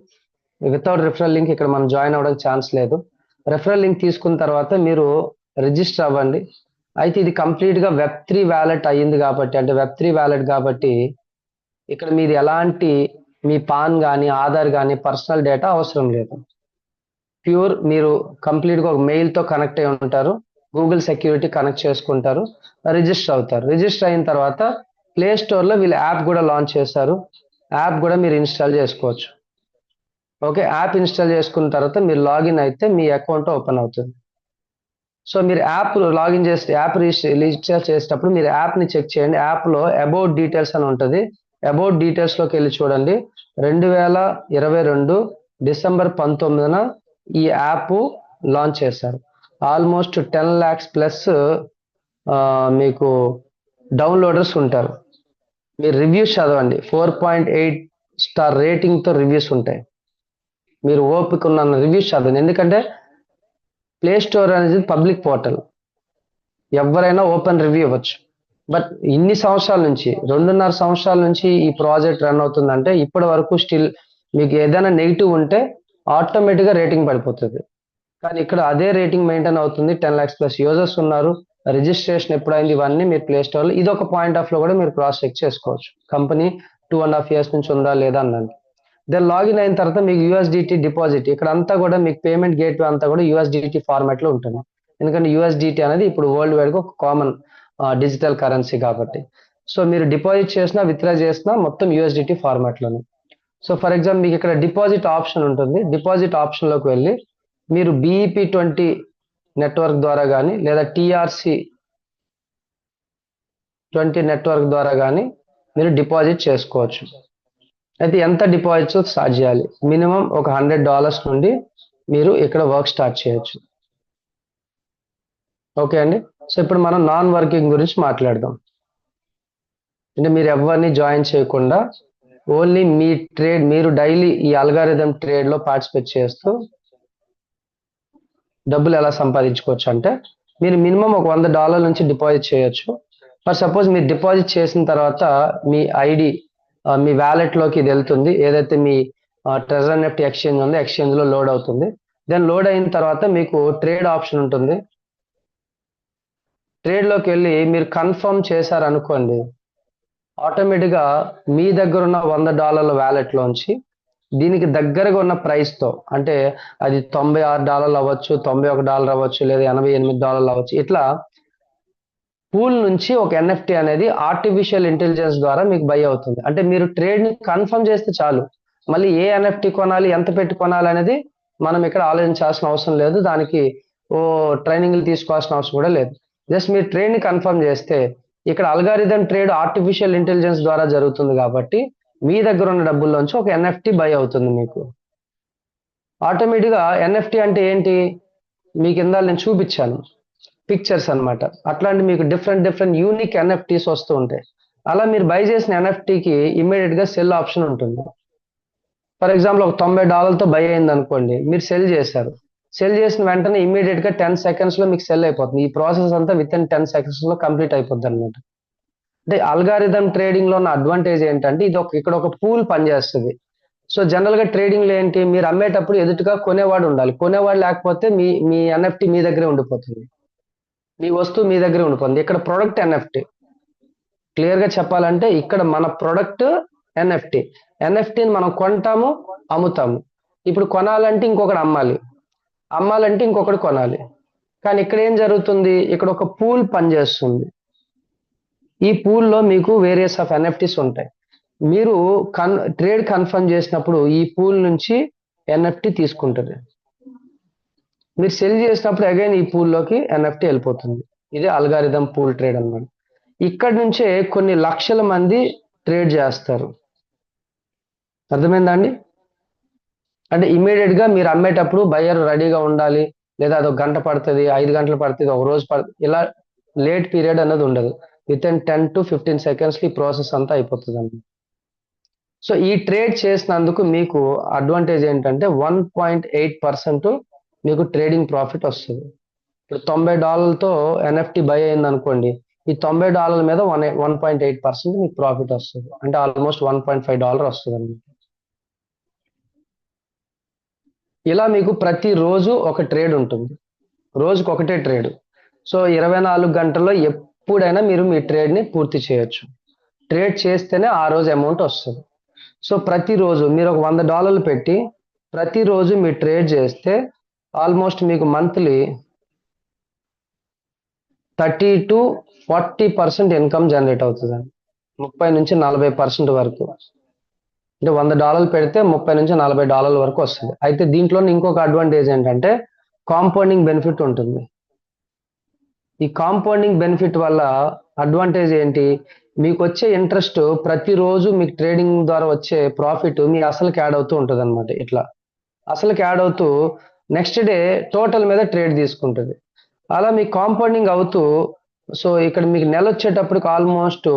వితౌట్ రెఫరల్ లింక్ ఇక్కడ మనం జాయిన్ అవ్వడానికి ఛాన్స్ లేదు. రెఫరల్ లింక్ తీసుకున్న తర్వాత మీరు రిజిస్టర్ అవ్వండి. అయితే ఇది కంప్లీట్ గా వెబ్3 వ్యాలెట్ అయ్యింది కాబట్టి, అంటే వెబ్3 వ్యాలెట్ కాబట్టి ఇక్కడ మీరు ఎలాంటి మీ పాన్ కానీ ఆధార్ కానీ పర్సనల్ డేటా అవసరం లేదు. ప్యూర్ మీరు కంప్లీట్ గా ఒక మెయిల్ తో కనెక్ట్ అయి ఉంటారు, గూగుల్ సెక్యూరిటీ కనెక్ట్ చేసుకుంటారు, రిజిస్టర్ అవుతారు. రిజిస్టర్ అయిన తర్వాత ప్లే స్టోర్ లో వీళ్ళు యాప్ కూడా లాంచ్ చేశారు. యాప్ కూడా మీరు ఇన్స్టాల్ చేసుకోవచ్చు. ఓకే, యాప్ ఇన్స్టాల్ చేసుకున్న తర్వాత మీరు లాగిన్ అయితే మీ అకౌంట్ ఓపెన్ అవుతుంది. సో మీరు యాప్ లాగిన్ చేస్తే యాప్ రిజిస్టర్ చేసేటప్పుడు మీరు యాప్ ని చెక్ చేయండి. యాప్ లో అబౌట్ డీటెయిల్స్ అని ఉంటుంది. అబౌట్ డీటెయిల్స్ లోకి వెళ్ళి చూడండి. 2022 డిసెంబర్ 19న ఈ యాప్ లాంచ్ చేశారు. ఆల్మోస్ట్ 10 lakhs ప్లస్ మీకు డౌన్లోడర్స్ ఉంటారు. మీరు రివ్యూస్ చదవండి. 4.8 స్టార్ రేటింగ్ తో రివ్యూస్ ఉంటాయి. మీరు ఓపిక ఉన్న రివ్యూస్ చదవండి. ఎందుకంటే ప్లే స్టోర్ అనేది పబ్లిక్ పోర్టల్, ఎవరైనా ఓపెన్ రివ్యూ ఇవ్వచ్చు. బట్ ఇన్ని సంవత్సరాల నుంచి 2.5 సంవత్సరాల నుంచి ఈ ప్రాజెక్ట్ రన్ అవుతుందంటే ఇప్పటి వరకు స్టిల్ మీకు ఏదైనా నెగిటివ్ ఉంటే ఆటోమేటిక్ గా రేటింగ్ పడిపోతుంది. కానీ ఇక్కడ అదే రేటింగ్ మెయింటైన్ అవుతుంది. 10 lakhs ప్లస్ యూజర్స్ ఉన్నారు. రిజిస్ట్రేషన్ ఎప్పుడైంది ఇవన్నీ మీరు ప్లే స్టోర్ లో ఇది ఒక పాయింట్ ఆఫ్ లో కూడా మీరు క్రాస్ చెక్ చేసుకోవచ్చు. కంపెనీ 2.5 years నుంచి ఉందా లేదా అన్నది. దెన్ లాగిన్ అయిన తర్వాత మీకు యూఎస్డిటీ డిపాజిట్ ఇక్కడ అంతా కూడా మీకు పేమెంట్ గేట్ అంతా కూడా యూఎస్డిటీ ఫార్మాట్ లో ఉంటుంది. ఎందుకంటే యూఎస్డిటీ అనేది ఇప్పుడు వరల్డ్ వైడ్ గా ఒక కామన్ డిజిటల్ కరెన్సీ కాబట్టి. సో మీరు డిపాజిట్ చేసినా విత్డ్రా చేసినా మొత్తం యూఎస్డిటీ ఫార్మాట్ లోనే. సో ఫర్ ఎగ్జాంపుల్ మీకు ఇక్కడ డిపాజిట్ ఆప్షన్ ఉంటుంది. డిపాజిట్ ఆప్షన్ లోకి వెళ్ళి మీరు BEP20 నెట్వర్క్ ద్వారా కానీ లేదా TRC20 నెట్వర్క్ ద్వారా కానీ మీరు డిపాజిట్ చేసుకోవచ్చు. అయితే ఎంత డిపాజిట్ స్టార్ట్ చేయాలి, మినిమం ఒక $100 నుండి మీరు ఇక్కడ వర్క్ స్టార్ట్ చేయొచ్చు. ఓకే అండి. సో ఇప్పుడు మనం నాన్ వర్కింగ్ గురించి మాట్లాడదాం. అంటే మీరు ఎవరిని జాయిన్ చేయకుండా ఓన్లీ మీ ట్రేడ్, మీరు డైలీ ఈ అల్గారిథం ట్రేడ్ లో పార్టిసిపేట్ చేస్తూ డబ్బులు ఎలా సంపాదించుకోవచ్చు అంటే, మీరు మినిమం ఒక $100 నుంచి డిపాజిట్ చేయొచ్చు. ఫర్ సపోజ్ మీరు డిపాజిట్ చేసిన తర్వాత మీ ఐడి మీ వ్యాలెట్ లోకి ఇది వెళ్తుంది. ఏదైతే మీ ట్రెజర్ నెఫ్ట్ ఎక్స్చేంజ్ ఉందో ఎక్స్చేంజ్ లో లోడ్ అవుతుంది. దెన్ లోడ్ అయిన తర్వాత మీకు ట్రేడ్ ఆప్షన్ ఉంటుంది. ట్రేడ్ లోకి వెళ్ళి మీరు కన్ఫర్మ్ చేశారు అనుకోండి, ఆటోమేటిక్ గా మీ దగ్గర ఉన్న $100 వ్యాలెట్ లోంచి దీనికి దగ్గరగా ఉన్న ప్రైస్ తో, అంటే అది $96 అవ్వచ్చు, $91 అవ్వచ్చు, లేదా $88 అవ్వచ్చు, ఇట్లా పూల్ నుంచి ఒక ఎన్ఎఫ్టీ అనేది ఆర్టిఫిషియల్ ఇంటెలిజెన్స్ ద్వారా మీకు బై అవుతుంది. అంటే మీరు ట్రేడ్ ని కన్ఫర్మ్ చేస్తే చాలు. మళ్ళీ ఏ ఎన్ఎఫ్టీ కొనాలి, ఎంత పెట్టి కొనాలి అనేది మనం ఇక్కడ ఆలోచించాల్సిన అవసరం లేదు. దానికి ఓ ట్రైనింగ్లు తీసుకోవాల్సిన అవసరం కూడా లేదు. జస్ట్ మీరు ట్రేడ్ ని కన్ఫర్మ్ చేస్తే ఇక్కడ అల్గారిథం ట్రేడ్ ఆర్టిఫిషియల్ ఇంటెలిజెన్స్ ద్వారా జరుగుతుంది కాబట్టి మీ దగ్గర ఉన్న డబ్బుల్లోంచి ఒక ఎన్ఎఫ్టీ బై అవుతుంది మీకు ఆటోమేటిక్ గా. ఎన్ఎఫ్టీ అంటే ఏంటి, మీకు ఇందాక నేను చూపించాను పిక్చర్స్ అన్నమాట. అట్లాంటి మీకు డిఫరెంట్ యూనిక్ ఎన్ఎఫ్టీస్ వస్తూ ఉంటాయి. అలా మీరు బై చేసిన ఎన్ఎఫ్టీకి ఇమ్మీడియట్ గా సెల్ ఆప్షన్ ఉంటుంది. ఫర్ ఎగ్జాంపుల్ ఒక $90 బై అయింది అనుకోండి, మీరు సెల్ చేశారు. సెల్ చేసిన వెంటనే ఇమ్మీడియట్ గా 10 seconds లో మీకు సెల్ అయిపోతుంది. ఈ ప్రాసెస్ అంతా విత్ ఇన్ 10 seconds లో కంప్లీట్ అయిపోద్ది అనమాట. అంటే అల్గారిథం ట్రేడింగ్ లో ఉన్న అడ్వాంటేజ్ ఏంటంటే ఇది ఇక్కడ ఒక పూల్ పనిచేస్తుంది. సో జనరల్ గా ట్రేడింగ్ లో ఏంటి, మీరు అమ్మేటప్పుడు ఎదుటిగా కొనేవాడు ఉండాలి. కొనేవాడు లేకపోతే మీ మీ ఎన్ఎఫ్టీ మీ దగ్గరే ఉండిపోతుంది, మీ వస్తువు మీ దగ్గరే ఉండిపోతుంది. ఇక్కడ ప్రొడక్ట్ ఎన్ఎఫ్టీ, క్లియర్ గా చెప్పాలంటే ఇక్కడ మన ప్రొడక్ట్ ఎన్ఎఫ్టీ. ఎన్ఎఫ్టీని మనం కొంటాము, అమ్ముతాము. ఇప్పుడు కొనాలంటే ఇంకొకటి అమ్మాలి, అమ్మాలంటే ఇంకొకటి కొనాలి. కానీ ఇక్కడ ఏం జరుగుతుంది, ఇక్కడ ఒక పూల్ పనిచేస్తుంది. ఈ పూల్లో మీకు వేరియస్ ఆఫ్ ఎన్ఎఫ్టీస్ ఉంటాయి. మీరు ట్రేడ్ కన్ఫర్మ్ చేసినప్పుడు ఈ పూల్ నుంచి ఎన్ఎఫ్టీ తీసుకుంటుంది. మీరు సెల్ చేసినప్పుడు అగైన్ ఈ పూల్లోకి ఎన్ఎఫ్టీ వెళ్ళిపోతుంది. ఇది అల్గారిథం పూల్ ట్రేడ్ అన్నమాట. ఇక్కడ నుంచే కొన్ని లక్షల మంది ట్రేడ్ చేస్తారు. అర్థమైందా అండి? అంటే ఇమ్మీడియట్ గా మీరు అమ్మేటప్పుడు బయ్యర్ రెడీగా ఉండాలి, లేదా అదొక గంట పడుతుంది, 5 గంటలు పడుతుంది, ఒక రోజు పడుతుంది, ఇలా లేట్ పీరియడ్ అన్నది ఉండదు. విత్ ఇన్ 10 to 15 seconds ఈ ప్రాసెస్ అంతా అయిపోతుందండి. సో ఈ ట్రేడ్ చేసినందుకు మీకు అడ్వాంటేజ్ ఏంటంటే 1.8% మీకు ట్రేడింగ్ ప్రాఫిట్ వస్తుంది. ఇప్పుడు $90తో ఎన్ఎఫ్టి బై అయింది అనుకోండి, ఈ $90 మీద 1.8% మీకు ప్రాఫిట్ వస్తుంది, అంటే ఆల్మోస్ట్ $1.5 వస్తుంది. ఇలా మీకు ప్రతిరోజు ఒక ట్రేడ్ ఉంటుంది, రోజుకు ఒకటే ట్రేడ్. సో 24 గంటల్లో ఎప్పుడైనా మీరు మీ ట్రేడ్ని పూర్తి చేయొచ్చు. ట్రేడ్ చేస్తేనే ఆ రోజు అమౌంట్ వస్తుంది. సో ప్రతిరోజు మీరు ఒక $100 పెట్టి ప్రతిరోజు మీరు ట్రేడ్ చేస్తే ఆల్మోస్ట్ మీకు మంత్లీ 30 to 40% ఇన్కమ్ జనరేట్ అవుతుందండి. 30 నుంచి 40% వరకు. అంటే $100 పెడితే $30 నుంచి $40 వరకు వస్తుంది. అయితే దీంట్లో ఇంకొక అడ్వాంటేజ్ ఏంటంటే కాంపౌండింగ్ బెనిఫిట్ ఉంటుంది. ఈ కాంపౌండింగ్ బెనిఫిట్ వల్ల అడ్వాంటేజ్ ఏంటి, మీకు వచ్చే ఇంట్రెస్ట్ ప్రతిరోజు మీకు ట్రేడింగ్ ద్వారా వచ్చే ప్రాఫిట్ మీ అసలుకి యాడ్ అవుతూ ఉంటుంది అనమాట. ఇట్లా అసలుకి యాడ్ అవుతూ నెక్స్ట్ డే టోటల్ మీద ట్రేడ్ తీసుకుంటుంది. అలా మీకు కాంపౌండింగ్ అవుతూ, సో ఇక్కడ మీకు నెల వచ్చేటప్పటికి ఆల్మోస్ట్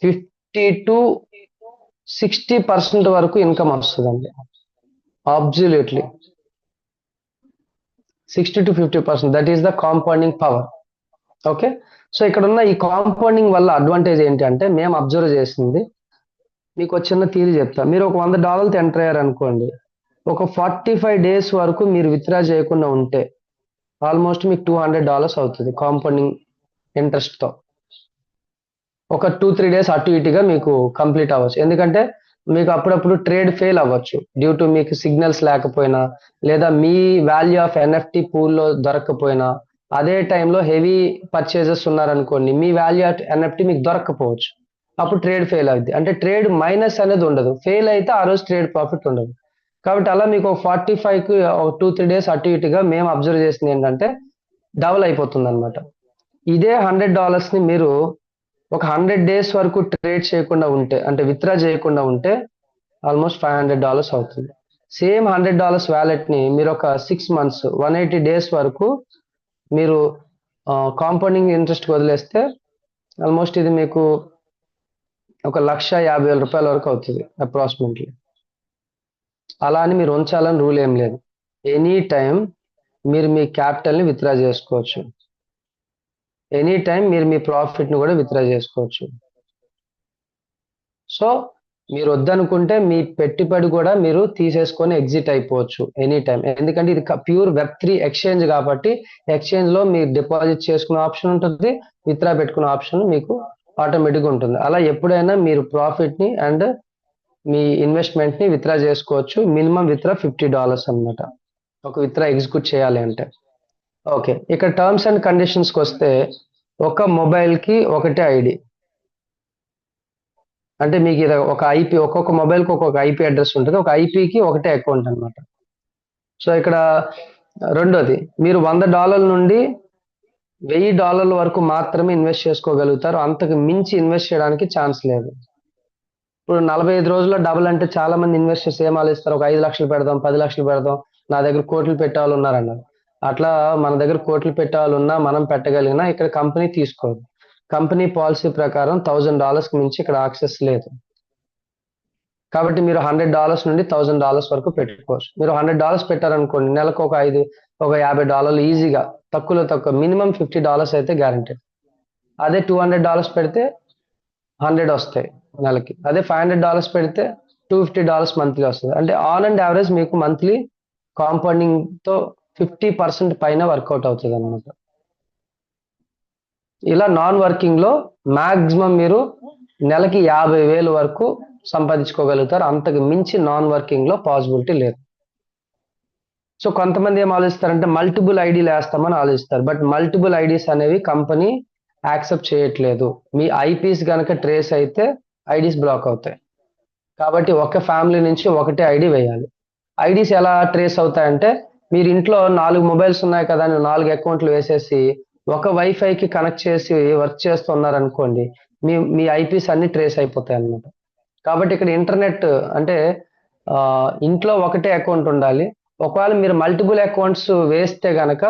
50 to 60% వరకు ఇన్కమ్ వస్తుందండి. Absolutely 60 to 50%, that is the compounding power. Okay, so ఇక్కడ ఉన్న ఈ కాంపౌండింగ్ వల్ల అడ్వాంటేజ్ ఏంటి అంటే మేము అబ్జర్వ్ చేసింది మీకు ఒక చిన్న థియరీ చెప్తా. మీరు ఒక $100 ఎంటర్ అయ్యారు అనుకోండి, ఒక 45 days వరకు మీరు విత్డ్రా చేయకుండా ఉంటే ఆల్మోస్ట్ మీకు $200 అవుతుంది కాంపౌండింగ్ ఇంట్రెస్ట్తో. ఒక 2-3 days అటు ఇటుగా మీకు కంప్లీట్ అవ్వచ్చు, ఎందుకంటే మీకు అప్పుడప్పుడు ట్రేడ్ ఫెయిల్ అవ్వచ్చు డ్యూ టు మీకు సిగ్నల్స్ లేకపోయినా, లేదా మీ వాల్యూ ఆఫ్ ఎన్ఎఫ్టి పూల్లో దొరకకపోయినా, అదే టైంలో హెవీ పర్చేజెస్ ఉన్నారనుకోండి, మీ వాల్యూ ఆఫ్ ఎన్ఎఫ్టి మీకు దొరకకపోవచ్చు, అప్పుడు ట్రేడ్ ఫెయిల్ అవుద్ది. అంటే ట్రేడ్ మైనస్ అనేది ఉండదు, ఫెయిల్ అయితే ఆ రోజు ట్రేడ్ ప్రాఫిట్ ఉండదు. కాబట్టి అలా మీకు ఒక 45కి 2-3 days అటు ఇటుగా మేము అబ్జర్వ్ చేసింది ఏంటంటే డబుల్ అయిపోతుంది అనమాట. ఇదే $100ని మీరు ఒక 100 days వరకు ట్రేడ్ చేయకుండా ఉంటే, అంటే విత్డ్రా చేయకుండా ఉంటే ఆల్మోస్ట్ $500 అవుతుంది. సేమ్ $100 వ్యాలెట్ని మీరు ఒక 6 months 180 days వరకు మీరు కాంపౌండింగ్ ఇంట్రెస్ట్ వదిలేస్తే ఆల్మోస్ట్ ఇది మీకు ఒక $150,000 వరకు అవుతుంది అప్రాక్సిమేట్లీ. అలా అని మీరు ఉంచాలని రూల్ ఏం లేదు, ఎనీ టైం మీరు మీ క్యాపిటల్ని విత్డ్రా చేసుకోవచ్చు, ఎనీ టైం మీరు మీ ప్రాఫిట్ని కూడా విత్డ్రా చేసుకోవచ్చు. సో మీరు వద్దనుకుంటే మీ పెట్టుబడి కూడా మీరు తీసేసుకొని ఎగ్జిట్ అయిపోవచ్చు ఎనీ టైం, ఎందుకంటే ఇది ప్యూర్ Web3 ఎక్స్చేంజ్ కాబట్టి ఎక్స్చేంజ్లో మీరు డిపాజిట్ చేసుకునే ఆప్షన్ ఉంటుంది, విత్డ్రా పెట్టుకునే ఆప్షన్ మీకు ఆటోమేటిక్గా ఉంటుంది. అలా ఎప్పుడైనా మీరు ప్రాఫిట్ని అండ్ మీ ఇన్వెస్ట్మెంట్ని విత్డ్రా చేసుకోవచ్చు. మినిమం విత్డ్రా $50 అనమాట, ఒక విత్డ్రా ఎగ్జిక్యూట్ చేయాలి అంటే. ఓకే, ఇక్కడ టర్మ్స్ అండ్ కండిషన్స్కి వస్తే ఒక మొబైల్కి ఒకటే ఐడి, అంటే మీకు ఇది ఒక ఐపీ, ఒక్కొక్క మొబైల్కి ఒక్కొక్క ఐపీ అడ్రస్ ఉంటుంది, ఒక ఐపీకి ఒకటే అకౌంట్ అనమాట. సో ఇక్కడ రెండోది, మీరు $100 నుండి $1,000 వరకు మాత్రమే ఇన్వెస్ట్ చేసుకోగలుగుతారు, అంతకు మించి ఇన్వెస్ట్ చేయడానికి ఛాన్స్ లేదు. ఇప్పుడు 45 రోజుల్లో డబుల్ అంటే చాలా మంది ఇన్వెస్టర్స్ ఏం ఆలోచిస్తారు, ఒక 5 లక్షలు పెడదాం, 10 లక్షలు పెడదాం, నా దగ్గర కోట్లు పెట్టే వాళ్ళు ఉన్నారన్నారు. అట్లా మన దగ్గర కోట్లు పెట్టే వాళ్ళు ఉన్నా మనం పెట్టగలిగినా ఇక్కడ కంపెనీ తీసుకోదు. కంపెనీ పాలసీ ప్రకారం $1,000కి మించి ఇక్కడ యాక్సెస్ లేదు. కాబట్టి మీరు $100 నుండి $1,000 వరకు పెట్టుకోవచ్చు. మీరు $100 పెట్టారనుకోండి, నెలకు ఒక $50 ఈజీగా, తక్కువలో తక్కువ మినిమం $50 అయితే గ్యారంటీడ్. అదే $200 పెడితే 100 వస్తాయి నెలకి, అదే $500 పెడితే $250 మంత్లీ వస్తుంది. అంటే ఆన్ అండ్ యావరేజ్ మీకు మంత్లీ కాంపౌండింగ్తో 50% పైన వర్కౌట్ అవుతుంది అనమాట. ఇలా నాన్ వర్కింగ్లో మ్యాక్సిమం మీరు నెలకి 50,000 వరకు సంపాదించుకోగలుగుతారు, అంతకు మించి నాన్ వర్కింగ్లో పాసిబిలిటీ లేదు. సో కొంతమంది ఏం ఆలోచిస్తారంటే మల్టిపుల్ ఐడీలు వేస్తామని ఆలోచిస్తారు, బట్ మల్టిపుల్ ఐడీస్ అనేవి కంపెనీ యాక్సెప్ట్ చేయట్లేదు. మీ ఐపీస్ కనుక ట్రేస్ అయితే ఐడీస్ బ్లాక్ అవుతాయి. కాబట్టి ఒక ఫ్యామిలీ నుంచి ఒకటే ఐడి వేయాలి. ఐడీస్ ఎలా ట్రేస్ అవుతాయంటే, మీరు ఇంట్లో 4 మొబైల్స్ ఉన్నాయి కదా అని 4 అకౌంట్లు వేసేసి ఒక వైఫైకి కనెక్ట్ చేసి వర్క్ చేస్తున్నారనుకోండి, మీ ఐపీస్ అన్ని ట్రేస్ అయిపోతాయి అన్నమాట. కాబట్టి ఇక్కడ ఇంటర్నెట్ అంటే ఇంట్లో ఒకటే అకౌంట్ ఉండాలి. ఒకవేళ మీరు మల్టిపుల్ అకౌంట్స్ వేస్తే గనక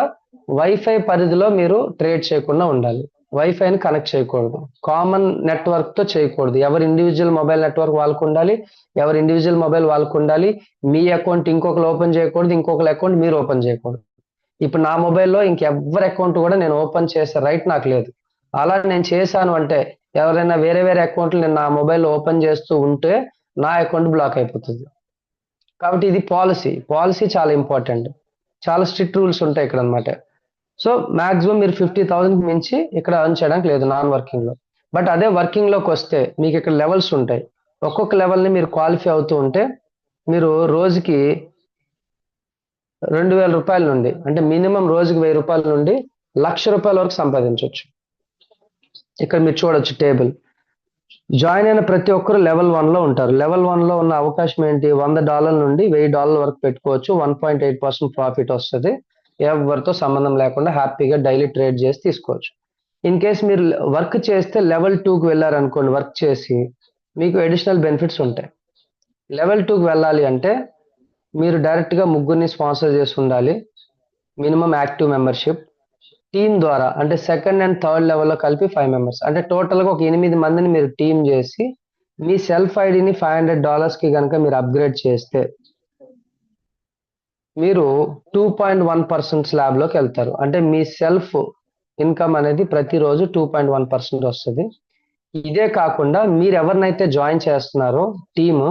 వైఫై పరిధిలో మీరు ట్రేడ్ చేయకుండా ఉండాలి. వైఫైని కనెక్ట్ చేయకూడదు, కామన్ నెట్వర్క్తో చేయకూడదు. ఎవరి ఇండివిజువల్ మొబైల్ నెట్వర్క్ వాళ్ళకు ఉండాలి, ఎవరి ఇండివిజువల్ మొబైల్ వాళ్ళకు ఉండాలి. మీ అకౌంట్ ఇంకొకరు ఓపెన్ చేయకూడదు, ఇంకొకరి అకౌంట్ మీరు ఓపెన్ చేయకూడదు. ఇప్పుడు నా మొబైల్లో ఇంకెవ్వరి అకౌంట్ కూడా నేను ఓపెన్ చేసే రైట్ నాకు లేదు. అలా నేను చేశాను అంటే ఎవరైనా వేరే వేరే అకౌంట్లు నేను నా మొబైల్లో ఓపెన్ చేస్తూ ఉంటే నా అకౌంట్ బ్లాక్ అయిపోతుంది. కాబట్టి ఇది పాలసీ చాలా ఇంపార్టెంట్. చాలా స్ట్రిక్ట్ రూల్స్ ఉంటాయి ఇక్కడ అనమాట. సో మాక్సిమం మీరు 50,000 మించి ఇక్కడ ఎర్న్ చేయడానికి లేదు నాన్ వర్కింగ్ లో. బట్ అదే వర్కింగ్ లోకి వస్తే మీకు ఇక్కడ లెవెల్స్ ఉంటాయి. ఒక్కొక్క లెవెల్ ని మీరు క్వాలిఫై అవుతూ ఉంటే మీరు రోజుకి 2,000 రూపాయల నుండి, అంటే మినిమం రోజుకి 1,000 రూపాయల నుండి 1,00,000 రూపాయల వరకు సంపాదించవచ్చు. ఇక్కడ మీరు చూడొచ్చు టేబుల్. జాయిన్ అయిన ప్రతి ఒక్కరు లెవెల్ 1 లో ఉంటారు. లెవెల్ 1 లో ఉన్న అవకాశం ఏంటి? $100 నుండి $1,000 వరకు పెట్టుకోవచ్చు. 1.8% ప్రాఫిట్ వస్తుంది. ఎవరితో సంబంధం లేకుండా హ్యాపీగా డైలీ ట్రేడ్ చేసి తీసుకోవచ్చు. ఇన్ కేస్ మీరు వర్క్ చేస్తే లెవెల్ 2కి వెళ్ళారనుకోండి, వర్క్ చేసి మీకు అడిషనల్ బెనిఫిట్స్ ఉంటాయి. లెవెల్ 2కి వెళ్ళాలి అంటే మీరు డైరెక్ట్గా ముగ్గురిని స్పాన్సర్ చేసి ఉండాలి, మినిమం యాక్టివ్ మెంబర్షిప్. టీమ్ ద్వారా అంటే సెకండ్ అండ్ థర్డ్ లెవెల్లో కలిపి 5 మెంబర్స్, అంటే టోటల్గా ఒక 8 మందిని మీరు టీమ్ చేసి మీ సెల్ఫ్ ఐడిని $500కి కనుక మీరు అప్గ్రేడ్ చేస్తే మీరు 2.1% స్లాబ్లోకి వెళ్తారు. అంటే మీ సెల్ఫ్ ఇన్కమ్ అనేది ప్రతిరోజు 2.1% వస్తుంది. ఇదే కాకుండా మీరు ఎవరినైతే జాయిన్ చేస్తున్నారో టీమ్,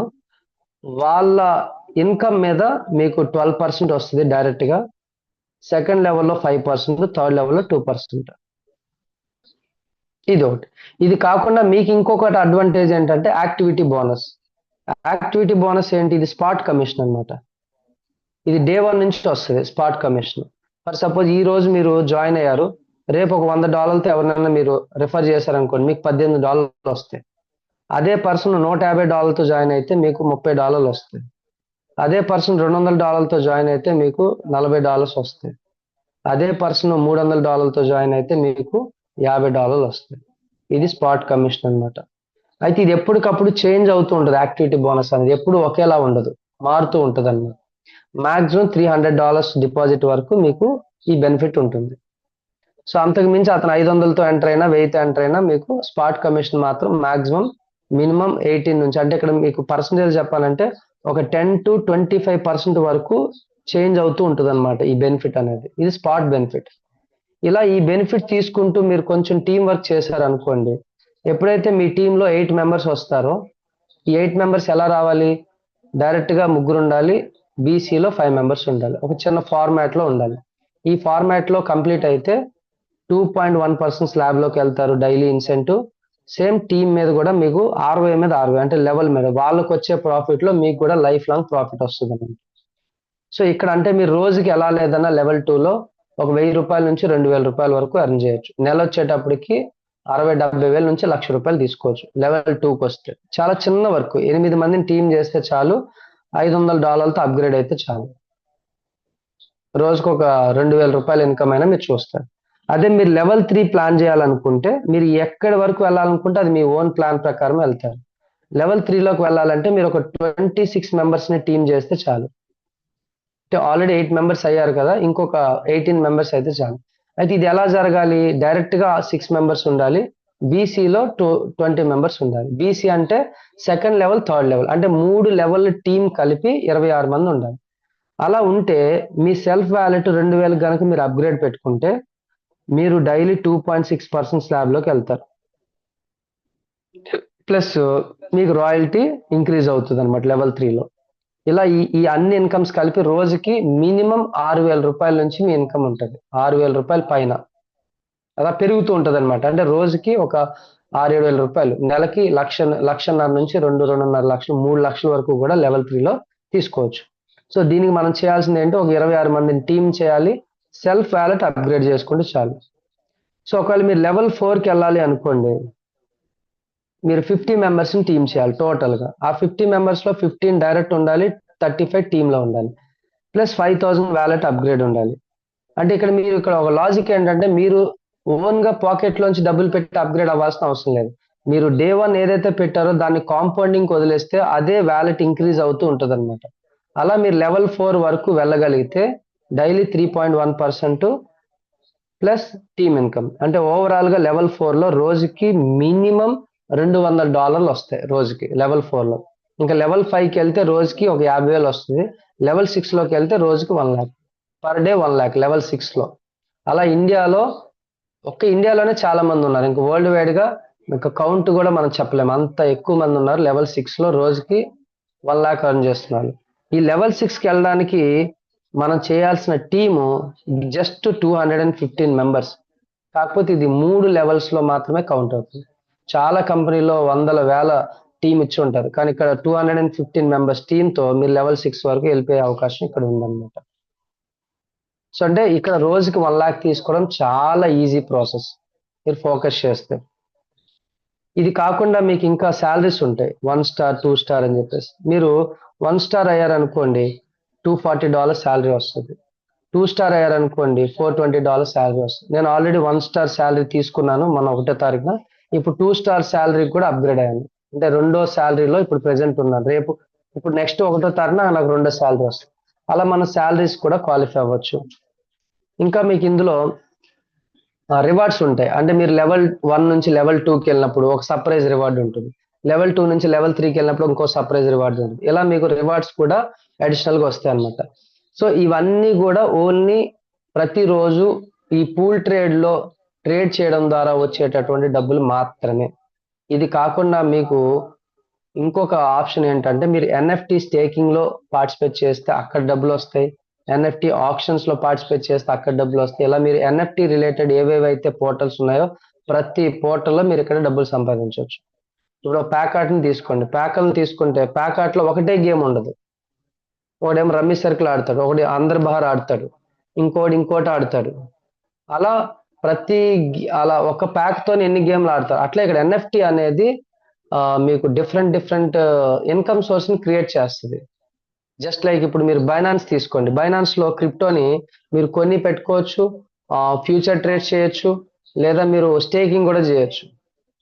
వాళ్ళ ఇన్కమ్ మీద మీకు 12% వస్తుంది డైరెక్ట్గా. సెకండ్ లెవెల్లో 5%, థర్డ్ లెవెల్లో 2%. ఇది ఒకటి. ఇది కాకుండా మీకు ఇంకొకటి అడ్వాంటేజ్ ఏంటంటే యాక్టివిటీ బోనస్. యాక్టివిటీ బోనస్ ఏంటి? ఇది స్పాట్ కమిషన్ అన్నమాట. ఇది డే 1 నుంచి వస్తుంది స్పాట్ కమిషన్. ఫర్ సపోజ్ ఈ రోజు మీరు జాయిన్ అయ్యారు, రేపు ఒక $100తో ఎవరినైనా మీరు రిఫర్ చేశారనుకోండి, మీకు $18 వస్తాయి. అదే పర్సన్ $150తో జాయిన్ అయితే మీకు $30 వస్తాయి. అదే పర్సన్ $200తో జాయిన్ అయితే మీకు $40 వస్తాయి. అదే పర్సన్ $300తో జాయిన్ అయితే మీకు $50 వస్తాయి. ఇది స్పాట్ కమిషన్ అన్నమాట. అయితే ఇది ఎప్పటికప్పుడు చేంజ్ అవుతూ ఉంటుంది. యాక్టివిటీ బోనస్ అనేది ఎప్పుడు ఒకేలా ఉండదు, మారుతూ ఉంటుంది అన్నమాట. మాక్సిమం $300 డిపాజిట్ వరకు మీకు ఈ బెనిఫిట్ ఉంటుంది. సో అంతకు మించి అతను 500తో ఎంటర్ అయినా 1000తో ఎంటర్ అయినా మీకు స్పాట్ కమిషన్ మాత్రం మాక్సిమం మినిమం 18 నుంచి, అంటే ఇక్కడ మీకు పర్సంటేజ్ చెప్పాలంటే ఒక 10 to 25% వరకు చేంజ్ అవుతూ ఉంటుంది అనమాట ఈ బెనిఫిట్ అనేది. ఇది స్పాట్ బెనిఫిట్. ఇలా ఈ బెనిఫిట్ తీసుకుంటూ మీరు కొంచెం టీం వర్క్ చేశారనుకోండి, ఎప్పుడైతే మీ టీంలో 8 మెంబర్స్ వస్తారో, ఈ 8 మెంబర్స్ ఎలా రావాలి? డైరెక్ట్గా ముగ్గురు ఉండాలి, బీసీలో 5 మెంబర్స్ ఉండాలి, ఒక చిన్న ఫార్మాట్లో ఉండాలి. ఈ ఫార్మాట్లో కంప్లీట్ అయితే 2.1% స్లాబ్లోకి వెళ్తారు డైలీ ఇన్సెంటివ్. సేమ్ టీమ్ మీద కూడా మీకు 60 మీద 60, అంటే లెవెల్ మీద వాళ్ళకు వచ్చే ప్రాఫిట్లో మీకు కూడా లైఫ్ లాంగ్ ప్రాఫిట్ వస్తుంది అన్నమాట. సో ఇక్కడ అంటే మీరు రోజుకి ఎలా లేదన్నా లెవెల్ 2లో ఒక 1,000 రూపాయల నుంచి 2,000 రూపాయల వరకు ఎర్న్ చేయొచ్చు. నెల వచ్చేటప్పటికి 60-70 వేల నుంచి ₹1,00,000 తీసుకోవచ్చు లెవెల్ 2కి వస్తే. చాలా చిన్న వర్క్, 8 మందిని టీం చేస్తే చాలు, $500తో అప్గ్రేడ్ అయితే చాలు. రోజుకు ఒక 2,000 రూపాయల ఇన్కమ్ అయినా మీరు చూస్తారు. అదే మీరు లెవెల్ 3 ప్లాన్ చేయాలనుకుంటే, మీరు ఎక్కడి వరకు వెళ్ళాలనుకుంటే అది మీ ఓన్ ప్లాన్ ప్రకారం వెళ్తారు. లెవెల్ 3లోకి వెళ్ళాలంటే మీరు ఒక 26 మెంబర్స్ని టీం చేస్తే చాలు. అంటే ఆల్రెడీ 8 మెంబర్స్ అయ్యారు కదా, ఇంకొక 18 మెంబర్స్ అయితే చాలు. అయితే ఇది ఎలా జరగాలి? డైరెక్ట్గా 6 మెంబర్స్ ఉండాలి, బీసీలో 20 మెంబర్స్ ఉండాలి. బీసీ అంటే సెకండ్ లెవెల్, థర్డ్ లెవెల్, అంటే 3 లెవెల్ టీం కలిపి 26 మంది ఉండాలి. అలా ఉంటే మీ సెల్ఫ్ వ్యాలెట్ 2,000 కనుక మీరు అప్గ్రేడ్ పెట్టుకుంటే మీరు డైలీ 2.6% స్లాబ్లోకి వెళ్తారు. ప్లస్ మీకు రాయల్టీ ఇంక్రీజ్ అవుతుంది అనమాట లెవెల్ 3లో. ఇలా ఈ అన్ని ఇన్కమ్స్ కలిపి రోజుకి మినిమం 6,000 రూపాయల నుంచి మీ ఇన్కమ్ ఉంటుంది. 6,000 రూపాయల పైన అలా పెరుగుతూ ఉంటుంది అనమాట. అంటే రోజుకి ఒక 6-7 వేల రూపాయలు, నెలకి 1,00,000 నుంచి 2-2.5 లక్షలు, 3 లక్షల వరకు కూడా లెవెల్ 3లో తీసుకోవచ్చు. సో దీనికి మనం చేయాల్సింది ఏంటో, ఒక 26 మందిని టీం చేయాలి, సెల్ఫ్ వ్యాలెట్ అప్గ్రేడ్ చేసుకుంటే చాలు. సో ఒకవేళ మీరు లెవెల్ 4కి వెళ్ళాలి అనుకోండి, మీరు 50 మెంబర్స్ని టీం చేయాలి టోటల్గా. ఆ 50 మెంబర్స్లో 15 డైరెక్ట్ ఉండాలి, 35 టీంలో ఉండాలి, ప్లస్ 5,000 వ్యాలెట్ అప్గ్రేడ్ ఉండాలి. అంటే ఇక్కడ ఒక లాజిక్ ఏంటంటే, మీరు ఓన్గా పాకెట్లోంచి డబ్బులు పెట్టి అప్గ్రేడ్ అవ్వాల్సిన అవసరం లేదు. మీరు డే 1 ఏదైతే పెట్టారో దాన్ని కాంపౌండింగ్ వదిలేస్తే అదే వ్యాలెట్ ఇంక్రీజ్ అవుతూ ఉంటుంది అనమాట. అలా మీరు లెవెల్ 4 వరకు వెళ్ళగలిగితే డైలీ 3.1% ప్లస్ టీమ్ ఇన్కమ్. అంటే ఓవరాల్ గా లెవెల్ 4 లో రోజుకి మినిమం $200 వస్తాయి రోజుకి లెవెల్ 4 లో. ఇంకా లెవెల్ 5 కి వెళ్తే రోజుకి ఒక 50,000 వస్తుంది. లెవెల్ 6 లోకి వెళ్తే రోజుకి 1 lakh, per day 1 lakh level 6 లో. అలా ఇండియాలోనే చాలా మంది ఉన్నారు. ఇంకా వరల్డ్ వైడ్ గా ఇంకా కౌంట్ కూడా మనం చెప్పలేము, అంత ఎక్కువ మంది ఉన్నారు లెవెల్ 6 లో రోజుకి 1 lakh ఎర్న్ చేస్తున్నారు. ఈ లెవెల్ 6 కి వెళ్ళడానికి మనం చేయాల్సిన టీము జస్ట్ 215 మెంబర్స్. కాకపోతే ఇది 3 లెవెల్స్ లో మాత్రమే కౌంట్ అవుతుంది. చాలా కంపెనీలో వందల వేల టీం ఇచ్చి ఉంటారు, కానీ ఇక్కడ 215 మెంబర్స్ టీమ్ తో మీరు లెవెల్ 6 వరకు వెళ్ళిపోయే అవకాశం ఇక్కడ ఉందన్నమాట. సో అంటే ఇక్కడ రోజుకి 1 lakh తీసుకోవడం చాలా ఈజీ ప్రాసెస్ మీరు ఫోకస్ చేస్తే. ఇది కాకుండా మీకు ఇంకా శాలరీస్ ఉంటాయి, 1 స్టార్ 2 స్టార్ అని చెప్పేసి. మీరు 1 స్టార్ అయ్యారనుకోండి $240 శాలరీ వస్తుంది. 2 స్టార్ అయ్యారనుకోండి $420 శాలరీ వస్తుంది. నేను ఆల్రెడీ 1 స్టార్ శాలరీ తీసుకున్నాను మన 1వ తారీఖున. ఇప్పుడు 2 స్టార్ శాలరీ కూడా అప్గ్రేడ్ అయ్యాను. అంటే రెండో శాలరీలో ఇప్పుడు ప్రెసెంట్ ఉన్నాను. రేపు ఇప్పుడు నెక్స్ట్ 1వ తారీఖున నాకు రెండో శాలరీ వస్తుంది. అలా మన శాలరీస్ కూడా క్వాలిఫై అవ్వచ్చు. ఇంకా మీకు ఇందులో రివార్డ్స్ ఉంటాయి. అంటే మీరు లెవెల్ 1 నుంచి లెవెల్ 2కి వెళ్ళినప్పుడు ఒక సర్ప్రైజ్ రివార్డ్ ఉంటుంది. లెవెల్ 2 నుంచి లెవెల్ 3కి వెళ్ళినప్పుడు ఇంకో సర్ప్రైజ్ రివార్డ్ ఉంటుంది. ఇలా మీకు రివార్డ్స్ కూడా అడిషనల్ గా వస్తాయి అన్నమాట. సో ఇవన్నీ కూడా ఓన్లీ ప్రతిరోజు ఈ పూల్ ట్రేడ్ లో ట్రేడ్ చేయడం ద్వారా వచ్చేటటువంటి డబ్బులు మాత్రమే. ఇది కాకుండా మీకు ఇంకొక ఆప్షన్ ఏంటంటే మీరు ఎన్ఎఫ్టి స్టేకింగ్ లో పార్టిసిపేట్ చేస్తే అక్కడ డబ్బులు వస్తాయి. ఎన్ఎఫ్టి ఆప్షన్స్ లో పార్టిసిపేట్ చేస్తే అక్కడ డబ్బులు వస్తాయి. ఇలా మీరు ఎన్ఎఫ్టి రిలేటెడ్ ఏవేవైతే పోర్టల్స్ ఉన్నాయో ప్రతి పోర్టల్లో మీరు ఇక్కడ డబ్బులు సంపాదించవచ్చు. ఇప్పుడు ప్యాకాట్ ని తీసుకోండి. ప్యాకల్ని తీసుకుంటే ప్యాకాట్ లో ఒకటే గేమ్ ఉండదు. ఒకడేమో రమ్మీ సర్కిల్ ఆడతాడు, ఒకటి అందర్ బహార్ ఆడతాడు, ఇంకోటి ఆడతాడు. అలా అలా ఒక ప్యాక్ తో ఎన్ని గేమ్లు ఆడతారు. అట్లా ఇక్కడ ఎన్ఎఫ్టి అనేది మీకు డిఫరెంట్ ఇన్కమ్ సోర్స్ ని క్రియేట్ చేస్తుంది. జస్ట్ లైక్ ఇప్పుడు మీరు బైనాన్స్ తీసుకోండి. బైనాన్స్ లో క్రిప్టోని మీరు కొన్ని పెట్టుకోవచ్చు, ఫ్యూచర్ ట్రేడ్ చేయొచ్చు, లేదా మీరు స్టేకింగ్ కూడా చేయొచ్చు.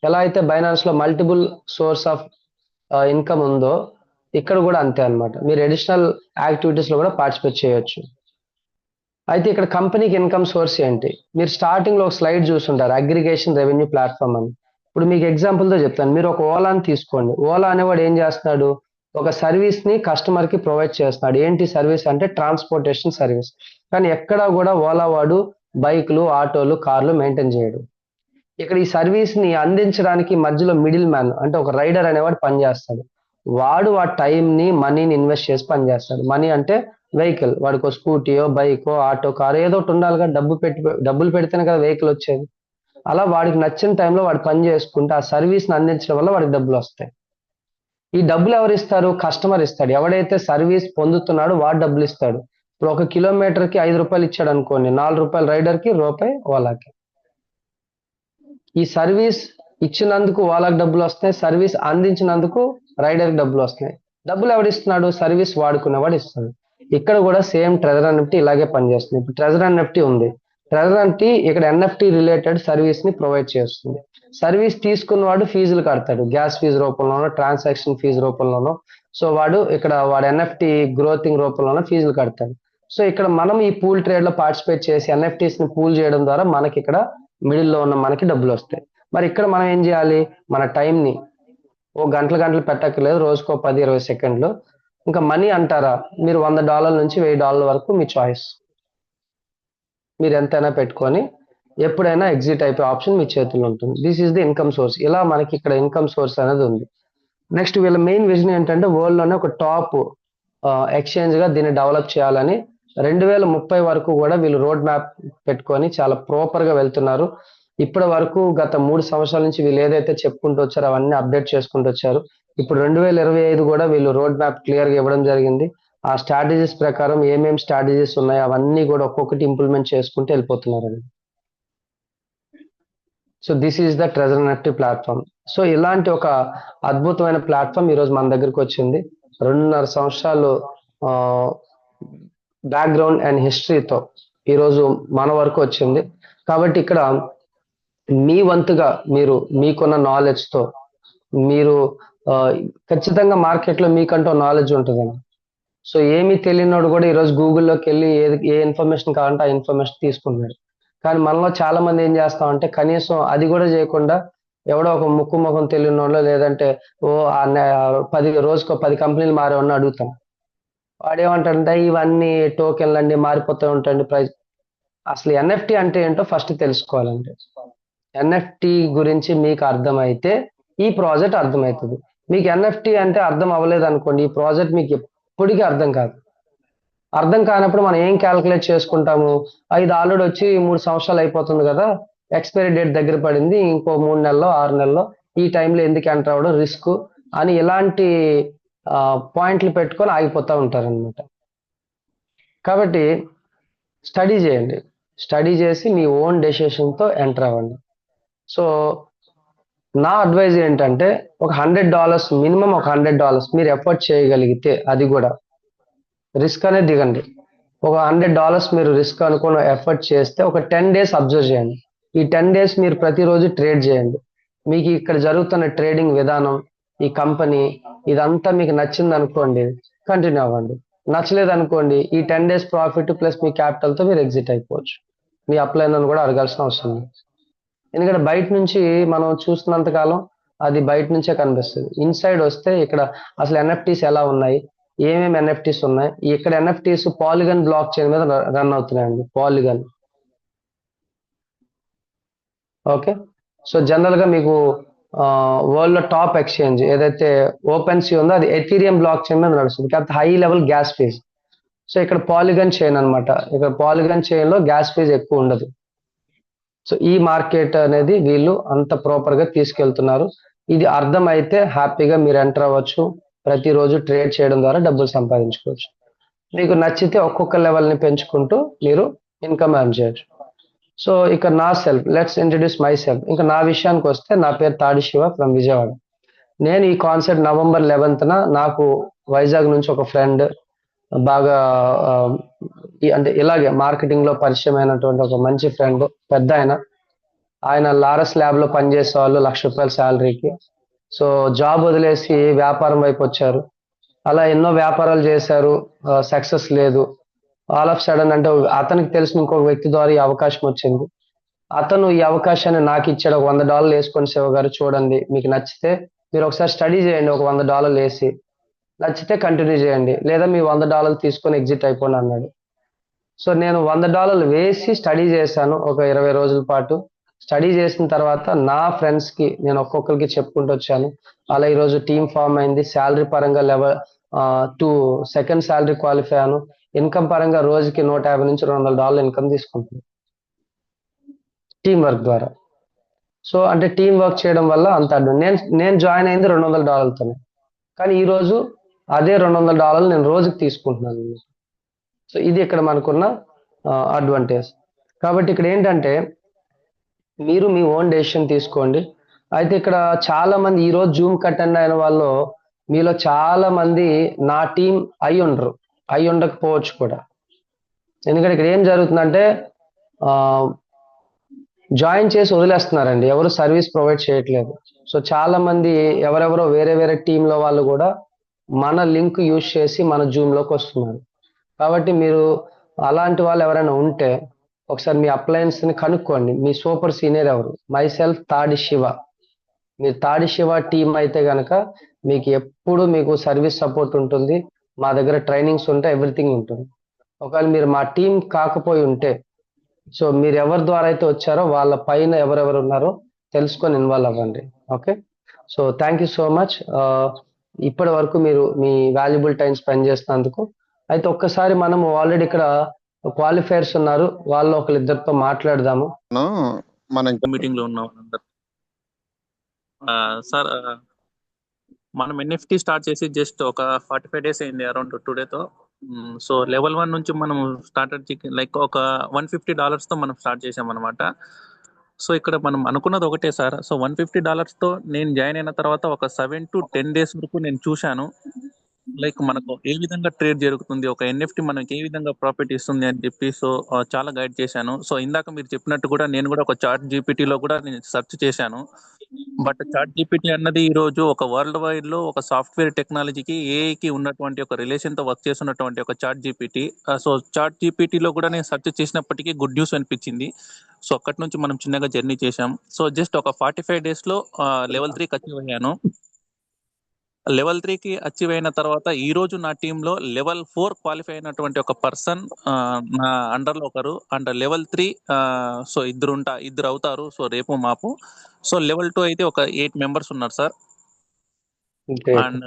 ఎలా అయితే బైనాన్స్ లో మల్టిపుల్ సోర్స్ ఆఫ్ ఇన్కమ్ ఉందో ఇక్కడ కూడా అంతే అన్నమాట. మీరు అడిషనల్ యాక్టివిటీస్ లో కూడా పార్టిసిపేట్ చేయొచ్చు. అయితే ఇక్కడ కంపెనీకి ఇన్కమ్ సోర్స్ ఏంటి? మీరు స్టార్టింగ్ లో ఒక స్లైడ్ చూస్తుంటారు, అగ్రిగేషన్ రెవెన్యూ ప్లాట్ఫామ్ అని. ఇప్పుడు మీకు ఎగ్జాంపుల్ తో చెప్తాను. మీరు ఒక ఓలాని తీసుకోండి. ఓలా అనేవాడు ఏం చేస్తున్నాడు? ఒక సర్వీస్ ని కస్టమర్ కి ప్రొవైడ్ చేస్తున్నాడు. ఏంటి సర్వీస్ అంటే ట్రాన్స్పోర్టేషన్ సర్వీస్. కానీ ఎక్కడా కూడా ఓలా వాడు బైక్లు, ఆటోలు, కార్లు మెయింటైన్ చేయడు. ఇక్కడ ఈ సర్వీస్ ని అందించడానికి మధ్యలో మిడిల్ మ్యాన్ అంటే ఒక రైడర్ అనేవాడు పనిచేస్తాడు. వాడు ఆ టైం ని మనీని ఇన్వెస్ట్ చేసి పనిచేస్తాడు. మనీ అంటే వెహికల్, వాడికి స్కూటీయో బైకో ఆటో కారు ఏదో ఒకటి ఉండాలిగా. డబ్బులు పెడితేనే కదా వెహికల్ వచ్చేది. అలా వాడికి నచ్చిన టైంలో వాడు పని చేసుకుంటే ఆ సర్వీస్ ని అందించడం వల్ల వాడికి డబ్బులు వస్తాయి. ఈ డబ్బులు ఎవరు ఇస్తారు? కస్టమర్ ఇస్తాడు. ఎవడైతే సర్వీస్ పొందుతున్నాడో వాడు డబ్బులు ఇస్తాడు. ఇప్పుడు 1 కిలోమీటర్ కి ₹5 ఇచ్చాడు అనుకోండి, ₹4 రైడర్ కి, రూపాయి ఓలాకి. ఈ సర్వీస్ ఇచ్చినందుకు ఓలాకి డబ్బులు వస్తాయి, సర్వీస్ అందించినందుకు రైడర్ కి డబ్బులు వస్తాయి. డబ్బులు ఎవడిస్తున్నాడు? సర్వీస్ వాడుకునేవాడు ఇస్తాడు. ఇక్కడ కూడా సేమ్ ట్రెజర్ ఎన్ఎఫ్టీ ఇలాగే పనిచేస్తుంది. ఇప్పుడు ట్రెజర్ ఎన్ఎఫ్టీ ఉంది. ట్రెజర్ ఎన్ఎఫ్టీ ఇక్కడ ఎన్ఎఫ్టీ రిలేటెడ్ సర్వీస్ ని ప్రొవైడ్ చేస్తుంది. సర్వీస్ తీసుకున్నవాడు ఫీజులు కడతాడు, గ్యాస్ ఫీజు రూపంలోనో, ట్రాన్సాక్షన్ ఫీజు రూపంలోనో. సో వాడు ఎన్ఎఫ్టీ గ్రోతింగ్ రూపంలోనో ఫీజులు కడతాడు. సో ఇక్కడ మనం ఈ పూల్ ట్రేడ్ లో పార్టిసిపేట్ చేసి ఎన్ఎఫ్టీస్ ని పూల్ చేయడం ద్వారా మనకి ఇక్కడ మిడిల్ లో ఉన్న మనకి డబ్బులు వస్తాయి. మరి ఇక్కడ మనం ఏం చేయాలి? మన టైం ని గంటలు పెట్టక్కర్లేదు, రోజుకో 10-20 సెకండ్లు. ఇంకా మనీ అంటారా, మీరు $100 నుంచి $1000 వరకు మీ చాయిస్. మీరు ఎంతైనా పెట్టుకొని ఎప్పుడైనా ఎగ్జిట్ అయిపోయే ఆప్షన్ మీ చేతుల్లో ఉంటుంది. This is the income source. ఇలా మనకి ఇక్కడ ఇన్కమ్ సోర్స్ అనేది ఉంది. నెక్స్ట్ వీళ్ళ మెయిన్ విజన్ ఏంటంటే వరల్డ్ లోనే ఒక టాప్ ఎక్స్చేంజ్ గా దీన్ని డెవలప్ చేయాలని 2030 వరకు కూడా వీళ్ళు రోడ్ మ్యాప్ పెట్టుకొని చాలా ప్రాపర్ గా వెళ్తున్నారు. ఇప్పటి వరకు గత 3 సంవత్సరాల నుంచి వీళ్ళు ఏదైతే చెప్పుకుంటూ వచ్చారో అవన్నీ అప్డేట్ చేసుకుంటూ వచ్చారు. ఇప్పుడు 2025 కూడా వీళ్ళు రోడ్ మ్యాప్ క్లియర్ గా ఇవ్వడం జరిగింది. ఆ స్ట్రాటజీస్ ప్రకారం ఏమేమి స్ట్రాటజీస్ ఉన్నాయో అవన్నీ కూడా ఒక్కొక్కటి ఇంప్లిమెంట్ చేసుకుంటూ వెళ్ళిపోతున్నారండి. So this is the treasure NFT platform. So ఇలాంటి ఒక అద్భుతమైన ప్లాట్ఫామ్ ఈరోజు మన దగ్గరికి వచ్చింది. 2.5 సంవత్సరాలు బ్యాక్గ్రౌండ్ అండ్ హిస్టరీతో ఈరోజు మన వరకు వచ్చింది. కాబట్టి ఇక్కడ మీ వంతుగా మీకున్న నాలెడ్జ్ తో మీరు ఖచ్చితంగా మార్కెట్లో మీకంటూ నాలెడ్జ్ ఉంటుందండి. సో ఏమీ తెలియనోడు కూడా ఈరోజు గూగుల్లోకి వెళ్ళి ఏ ఇన్ఫర్మేషన్ కావాలంటే ఆ ఇన్ఫర్మేషన్ తీసుకుంటున్నాడు. కానీ మనలో చాలా మంది ఏం చేస్తామంటే కనీసం అది కూడా చేయకుండా ఎవడో ఒక ముక్కు ముఖం తెలియని వాళ్ళు లేదంటే ఓ 10 రోజుకో 10 కంపెనీలు మారేవాడిని అడుగుతాం. వాడేమంటాడంటే ఇవన్నీ టోకెన్లు అన్ని మారిపోతూ ఉంటాయండి ప్రైస్. అసలు ఎన్ఎఫ్టి అంటే ఏంటో ఫస్ట్ తెలుసుకోవాలండి. ఎన్ఎఫ్టి గురించి మీకు అర్థమైతే ఈ ప్రాజెక్ట్ అర్థమవుతుంది. మీకు ఎన్ఎఫ్టి అంటే అర్థం అవ్వలేదు అనుకోండి, ఈ ప్రాజెక్ట్ మీకు ఎప్పటికీ అర్థం కాదు. అర్థం కానప్పుడు మనం ఏం క్యాలిక్యులేట్ చేసుకుంటాము, ఇది ఆల్రెడీ వచ్చి 3 సంవత్సరాలు అయిపోతుంది కదా, ఎక్స్పైరీ డేట్ దగ్గర పడింది, ఇంకో 3 నెలల్లో 6 నెలల్లో ఈ టైంలో ఎందుకు ఎంటర్ అవ్వడం రిస్క్ అని ఇలాంటి పాయింట్లు పెట్టుకొని ఆగిపోతూ ఉంటారనమాట. కాబట్టి స్టడీ చేయండి, స్టడీ చేసి మీ ఓన్ డెసిషన్తో ఎంటర్ అవ్వండి. సో నా అడ్వైజ్ ఏంటంటే ఒక $100 మినిమం, ఒక $100 మీరు ఎఫర్ట్ చేయగలిగితే, అది కూడా రిస్క్ అనేది దిగండి. ఒక $100 మీరు రిస్క్ అనుకుని ఎఫర్ట్ చేస్తే ఒక 10 days అబ్జర్వ్ చేయండి. ఈ 10 days మీరు ప్రతిరోజు ట్రేడ్ చేయండి. మీకు ఇక్కడ జరుగుతున్న ట్రేడింగ్ విధానం, ఈ కంపెనీ ఇదంతా మీకు నచ్చింది అనుకోండి, కంటిన్యూ అవ్వండి. నచ్చలేదు అనుకోండి, ఈ 10 days ప్రాఫిట్ ప్లస్ మీ క్యాపిటల్తో మీరు ఎగ్జిట్ అయిపోవచ్చు. మీ అప్లైన్ కూడా అడగాల్సిన అవసరం లేదు. ఎందుకంటే బయట నుంచి మనం చూస్తున్నంత కాలం అది బయట నుంచే కనిపిస్తుంది. ఇన్సైడ్ వస్తే ఇక్కడ అసలు ఎన్ఎఫ్టీస్ ఎలా ఉన్నాయి, ఏమేమి ఎన్ఎఫ్టీస్ ఉన్నాయి, ఇక్కడ ఎన్ఎఫ్టీస్ పాలిగన్ బ్లాక్ చైన్ మీద రన్ అవుతున్నాయండి. Polygon, okay. సో జనరల్ గా మీకు వరల్డ్ లో టాప్ ఎక్స్చేంజ్ ఏదైతే ఓపెన్ సీ ఉందో అది ఎథీరియం బ్లాక్ చైన్ మీద నడుస్తుంది, కాకపోతే high level gas fees. So ఇక్కడ పాలిగన్ చైన్ అన్నమాట. ఇక్కడ పాలిగన్ చైన్ లో గ్యాస్ ఫీజ్ ఎక్కువ ఉండదు. సో ఈ మార్కెట్ అనేది వీళ్ళు అంత ప్రాపర్ గా తీసుకెళ్తున్నారు. ఇది అర్థమైతే హ్యాపీగా మీరు ఎంటర్ అవ్వచ్చు. ప్రతిరోజు ట్రేడ్ చేయడం ద్వారా డబ్బులు సంపాదించుకోవచ్చు. మీకు నచ్చితే ఒక్కొక్క లెవెల్ని పెంచుకుంటూ మీరు ఇన్కమ్ ఎర్న్ చేయొచ్చు. సో ఇక నా self, let's introduce my self. ఇంకా నా విషయానికి వస్తే నా పేరు తాడి శివ ఫ్రమ్ విజయవాడ. నేను ఈ కాన్సెప్ట్ November 11th నాకు వైజాగ్ నుంచి ఒక ఫ్రెండ్ బాగా అంటే ఇలాగే మార్కెటింగ్ లో పరిచయం అయినటువంటి ఒక మంచి ఫ్రెండ్, పెద్ద ఆయన లారస్ ల్యాబ్ లో పనిచేసే వాళ్ళు, ₹1,00,000 శాలరీకి. సో జాబ్ వదిలేసి వ్యాపారం వైపు వచ్చారు. అలా ఎన్నో వ్యాపారాలు చేశారు, సక్సెస్ లేదు. ఆల్ ఆఫ్ సడన్ అంటే అతనికి తెలిసిన ఇంకొక వ్యక్తి ద్వారా ఈ అవకాశం వచ్చింది. అతను ఈ అవకాశాన్ని నాకు ఇచ్చాడు. ఒక $100 వేసుకొని, శివ గారు చూడండి, మీకు నచ్చితే మీరు ఒకసారి స్టడీ చేయండి, ఒక $100 వేసి నచ్చితే కంటిన్యూ చేయండి, లేదా మీ $100 తీసుకొని ఎగ్జిట్ అయిపోండి అన్నాడు. సో నేను $100 వేసి స్టడీ చేశాను ఒక 20 రోజుల పాటు. స్టడీ చేసిన తర్వాత నా ఫ్రెండ్స్ కి నేను ఒక్కొక్కరికి చెప్పుకుంటూ వచ్చాను. అలా ఈరోజు టీమ్ ఫామ్ అయింది. శాలరీ పరంగా లెవెల్ 2 సెకండ్ శాలరీ క్వాలిఫై అయ్యాను. ఇన్కమ్ పరంగా రోజుకి $150 నుంచి $200 ఇన్కమ్ తీసుకుంటున్నాను టీం వర్క్ ద్వారా. సో అంటే టీం వర్క్ చేయడం వల్ల అంత నేను నేను జాయిన్ అయింది $200తోనే, కానీ ఈ రోజు అదే $200 నేను రోజుకి తీసుకుంటున్నాను. సో ఇది ఇక్కడ మనకున్న అడ్వాంటేజ్. కాబట్టి ఇక్కడ ఏంటంటే మీరు మీ ఓన్ డెసిషన్ తీసుకోండి. అయితే ఇక్కడ చాలా మంది ఈ రోజు జూమ్ అటెండ్ అయిన వాళ్ళు మీలో చాలా మంది నా టీం అయి ఉండకపోవచ్చు కూడా. ఎందుకంటే ఇక్కడ ఏం జరుగుతుందంటే జాయిన్ చేసి వదిలేస్తున్నారండి, ఎవరు సర్వీస్ ప్రొవైడ్ చేయట్లేదు. సో చాలా మంది ఎవరెవరో వేరే వేరే టీంలో వాళ్ళు కూడా మన లింక్ యూజ్ చేసి మన జూమ్లోకి వస్తున్నారు. కాబట్టి మీరు అలాంటి వాళ్ళు ఎవరైనా ఉంటే ఒకసారి మీ అప్లయన్స్ ని కనుక్కోండి. మీ సూపర్ సీనియర్ ఎవరు? మై సెల్ఫ్ తాడి శివ. మీరు తాడి శివ టీం అయితే గనక మీకు ఎప్పుడు మీకు సర్వీస్ సపోర్ట్ ఉంటుంది. మా దగ్గర ట్రైనింగ్స్ ఉంటాయి, ఎవ్రీథింగ్ ఉంటుంది. ఒకవేళ మీరు మా టీం కాకపోయి ఉంటే, సో మీరు ఎవరి ద్వారా అయితే వచ్చారో వాళ్ళ పైన ఎవరెవరు ఉన్నారో తెలుసుకొని ఇన్వాల్వ్ అవ్వండి. Okay. So thank you so much. ఇప్పటి వరకు మీరు మీ వాల్యుబుల్ టైం స్పెండ్ చేసినందుకు. అయితే ఒక్కసారి మనము ఆల్రెడీ ఇక్కడ క్వాలిఫైర్స్ ఉన్నారు, వాళ్ళు ఒకరిద్దరితో మాట్లాడదాము. మనం మీటింగ్ లో ఉన్నాం అందరు. సార్ మనం ఎన్ఎఫ్టీ స్టార్ట్ చేసి జస్ట్ ఒక 45 days అయింది, అరౌండ్ టుడేతో. సో లెవెల్ 1 నుంచి మనం స్టార్టెడ్ లైక్ ఒక $150 తో మనం స్టార్ట్ చేసాం అనమాట. సో ఇక్కడ మనం అనుకున్నది ఒకటే సార్. సో $150 తో నేను జాయిన్ అయిన తర్వాత ఒక 7 to 10 days వరకు నేను చూశాను. లైక్ మనకు ఏ విధంగా ట్రేడ్ జరుగుతుంది, ఒక ఎన్ఎఫ్టి మనకి ఏ విధంగా ప్రాఫిట్ ఇస్తుంది అని చెప్పి సో చాలా గైడ్ చేశాను. సో ఇందాక మీరు చెప్పినట్టు కూడా నేను కూడా ఒక చాట్ జీపీటీలో కూడా నేను సెర్చ్ చేశాను. బట్ చాట్ జీపీటీ అన్నది ఈ రోజు ఒక వరల్డ్ వైడ్ లో ఒక సాఫ్ట్వేర్ టెక్నాలజీకి ఏఐకి ఉన్నటువంటి ఒక రిలేషన్ తో వర్క్ చేస్తున్నటువంటి ఒక చాట్ జీపీటీ. సో చాట్ జీపీటీలో కూడా నేను సెర్చ్ చేసినప్పటికీ గుడ్ న్యూస్ అనిపించింది. సో అక్కడి నుంచి మనం చిన్నగా జర్నీ చేశాం. సో జస్ట్ ఒక 45 days లో లెవెల్ 3కి అచీవ్ అయ్యాను. లెవెల్ 3కి అచీవ్ అయిన తర్వాత ఈ రోజు నా టీంలో లెవెల్ 4 క్వాలిఫై అయినటువంటి ఒక పర్సన్ నా అండర్ లో ఒకరు, అండ్ లెవెల్ 3 సో ఇద్దరు అవుతారు సో రేపు మాపు. సో లెవెల్ 2 అయితే ఒక 8 members ఉన్నారు సార్. గ్రేట్. అండ్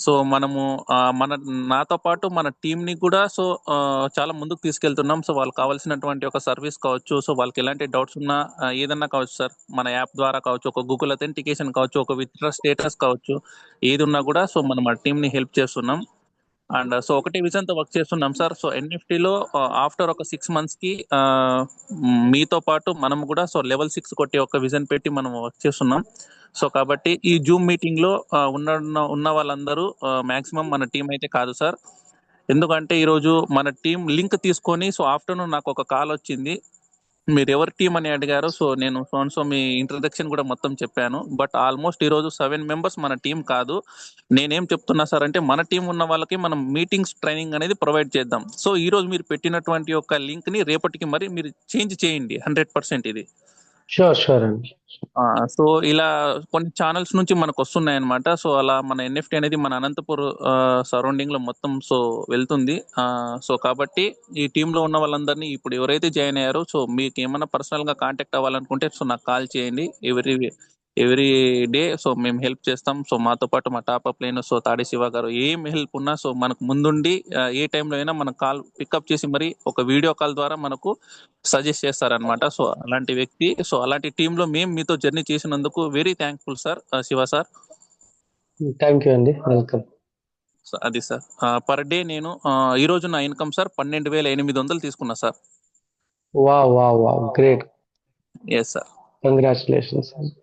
సో మనము నాతో పాటు మన టీమ్ ని కూడా సో చాలా ముందుకు తీసుకెళ్తున్నాం. సో వాళ్ళకి కావాల్సినటువంటి ఒక సర్వీస్ కావచ్చు, సో వాళ్ళకి ఎలాంటి డౌట్స్ ఉన్నా ఏదన్నా కావచ్చు సార్, మన యాప్ ద్వారా కావచ్చు, ఒక గూగుల్ అథెంటికేషన్ కావచ్చు, ఒక విత్డ్రా స్టేటస్ కావచ్చు, ఏది ఉన్నా కూడా సో మనం మన టీమ్ ని హెల్ప్ చేస్తున్నాం. అండ్ సో ఒకటే విజన్ తో వర్క్ చేస్తున్నాం సార్. సో ఎన్ఎఫ్టీలో ఆఫ్టర్ ఒక 6 months కి మీతో పాటు మనం కూడా సో లెవెల్ 6 కొట్టే ఒక విజన్ పెట్టి మనం వర్క్ చేస్తున్నాం. సో కాబట్టి ఈ జూమ్ మీటింగ్ లో ఉన్న వాళ్ళందరూ మాక్సిమం మన టీం అయితే కాదు సార్. ఎందుకంటే ఈ రోజు మన టీం లింక్ తీసుకొని సో ఆఫ్టర్నూన్ నాకు ఒక కాల్ వచ్చింది, మీరు ఎవరి టీం అని అడిగారు. సో నేను సో మీ ఇంట్రడక్షన్ కూడా మొత్తం చెప్పాను. బట్ ఆల్మోస్ట్ ఈ రోజు 7 members మన టీం కాదు. నేనేం చెప్తున్నా సార్ అంటే మన టీం ఉన్న వాళ్ళకి మనం మీటింగ్స్ ట్రైనింగ్ అనేది ప్రొవైడ్ చేద్దాం. సో ఈ రోజు మీరు పెట్టినటువంటి ఒక లింక్ ని రేపటికి మరి మీరు చేంజ్ చేయండి 100% ఇది. షూర్ అండి. సో ఇలా కొన్ని ఛానల్స్ నుంచి మనకు వస్తున్నాయి అనమాట. సో అలా మన ఎన్ఎఫ్టీ అనేది మన అనంతపూర్ సరౌండింగ్ లో మొత్తం సో వెళ్తుంది. సో కాబట్టి ఈ టీమ్ లో ఉన్న వాళ్ళందరినీ ఇప్పుడు ఎవరైతే జాయిన్ అయ్యారో సో మీకు ఏమైనా పర్సనల్ గా కాంటాక్ట్ అవ్వాలనుకుంటే సో నాకు కాల్ చేయండి. ఎవ్రీ డే సో మేము హెల్ప్ చేస్తాం. సో మాతో పాటు మా టాప్ లైన్ సో తాడి శివ గారు ఏం హెల్ప్ ఉన్నా సో మనకు ముందుండి ఏ టైంలో అయినా మన కాల్ పికప్ చేసి మరి ఒక వీడియో కాల్ ద్వారా మనకు సజెస్ట్ చేస్తారనమాట. సో అలాంటి వ్యక్తి, సో అలాంటి టీమ్ లో మేము మీతో జర్నీ చేసినందుకు very thankful sir Shiva sir. Thank you అండి, వెల్కమ్. సో అది సార్ పర్ డే నేను ఈ రోజు నా ఇన్కమ్ సార్ 12,800 తీసుకున్నా సార్. Wow wow wow, great. Yes sir, congratulations. Thank you.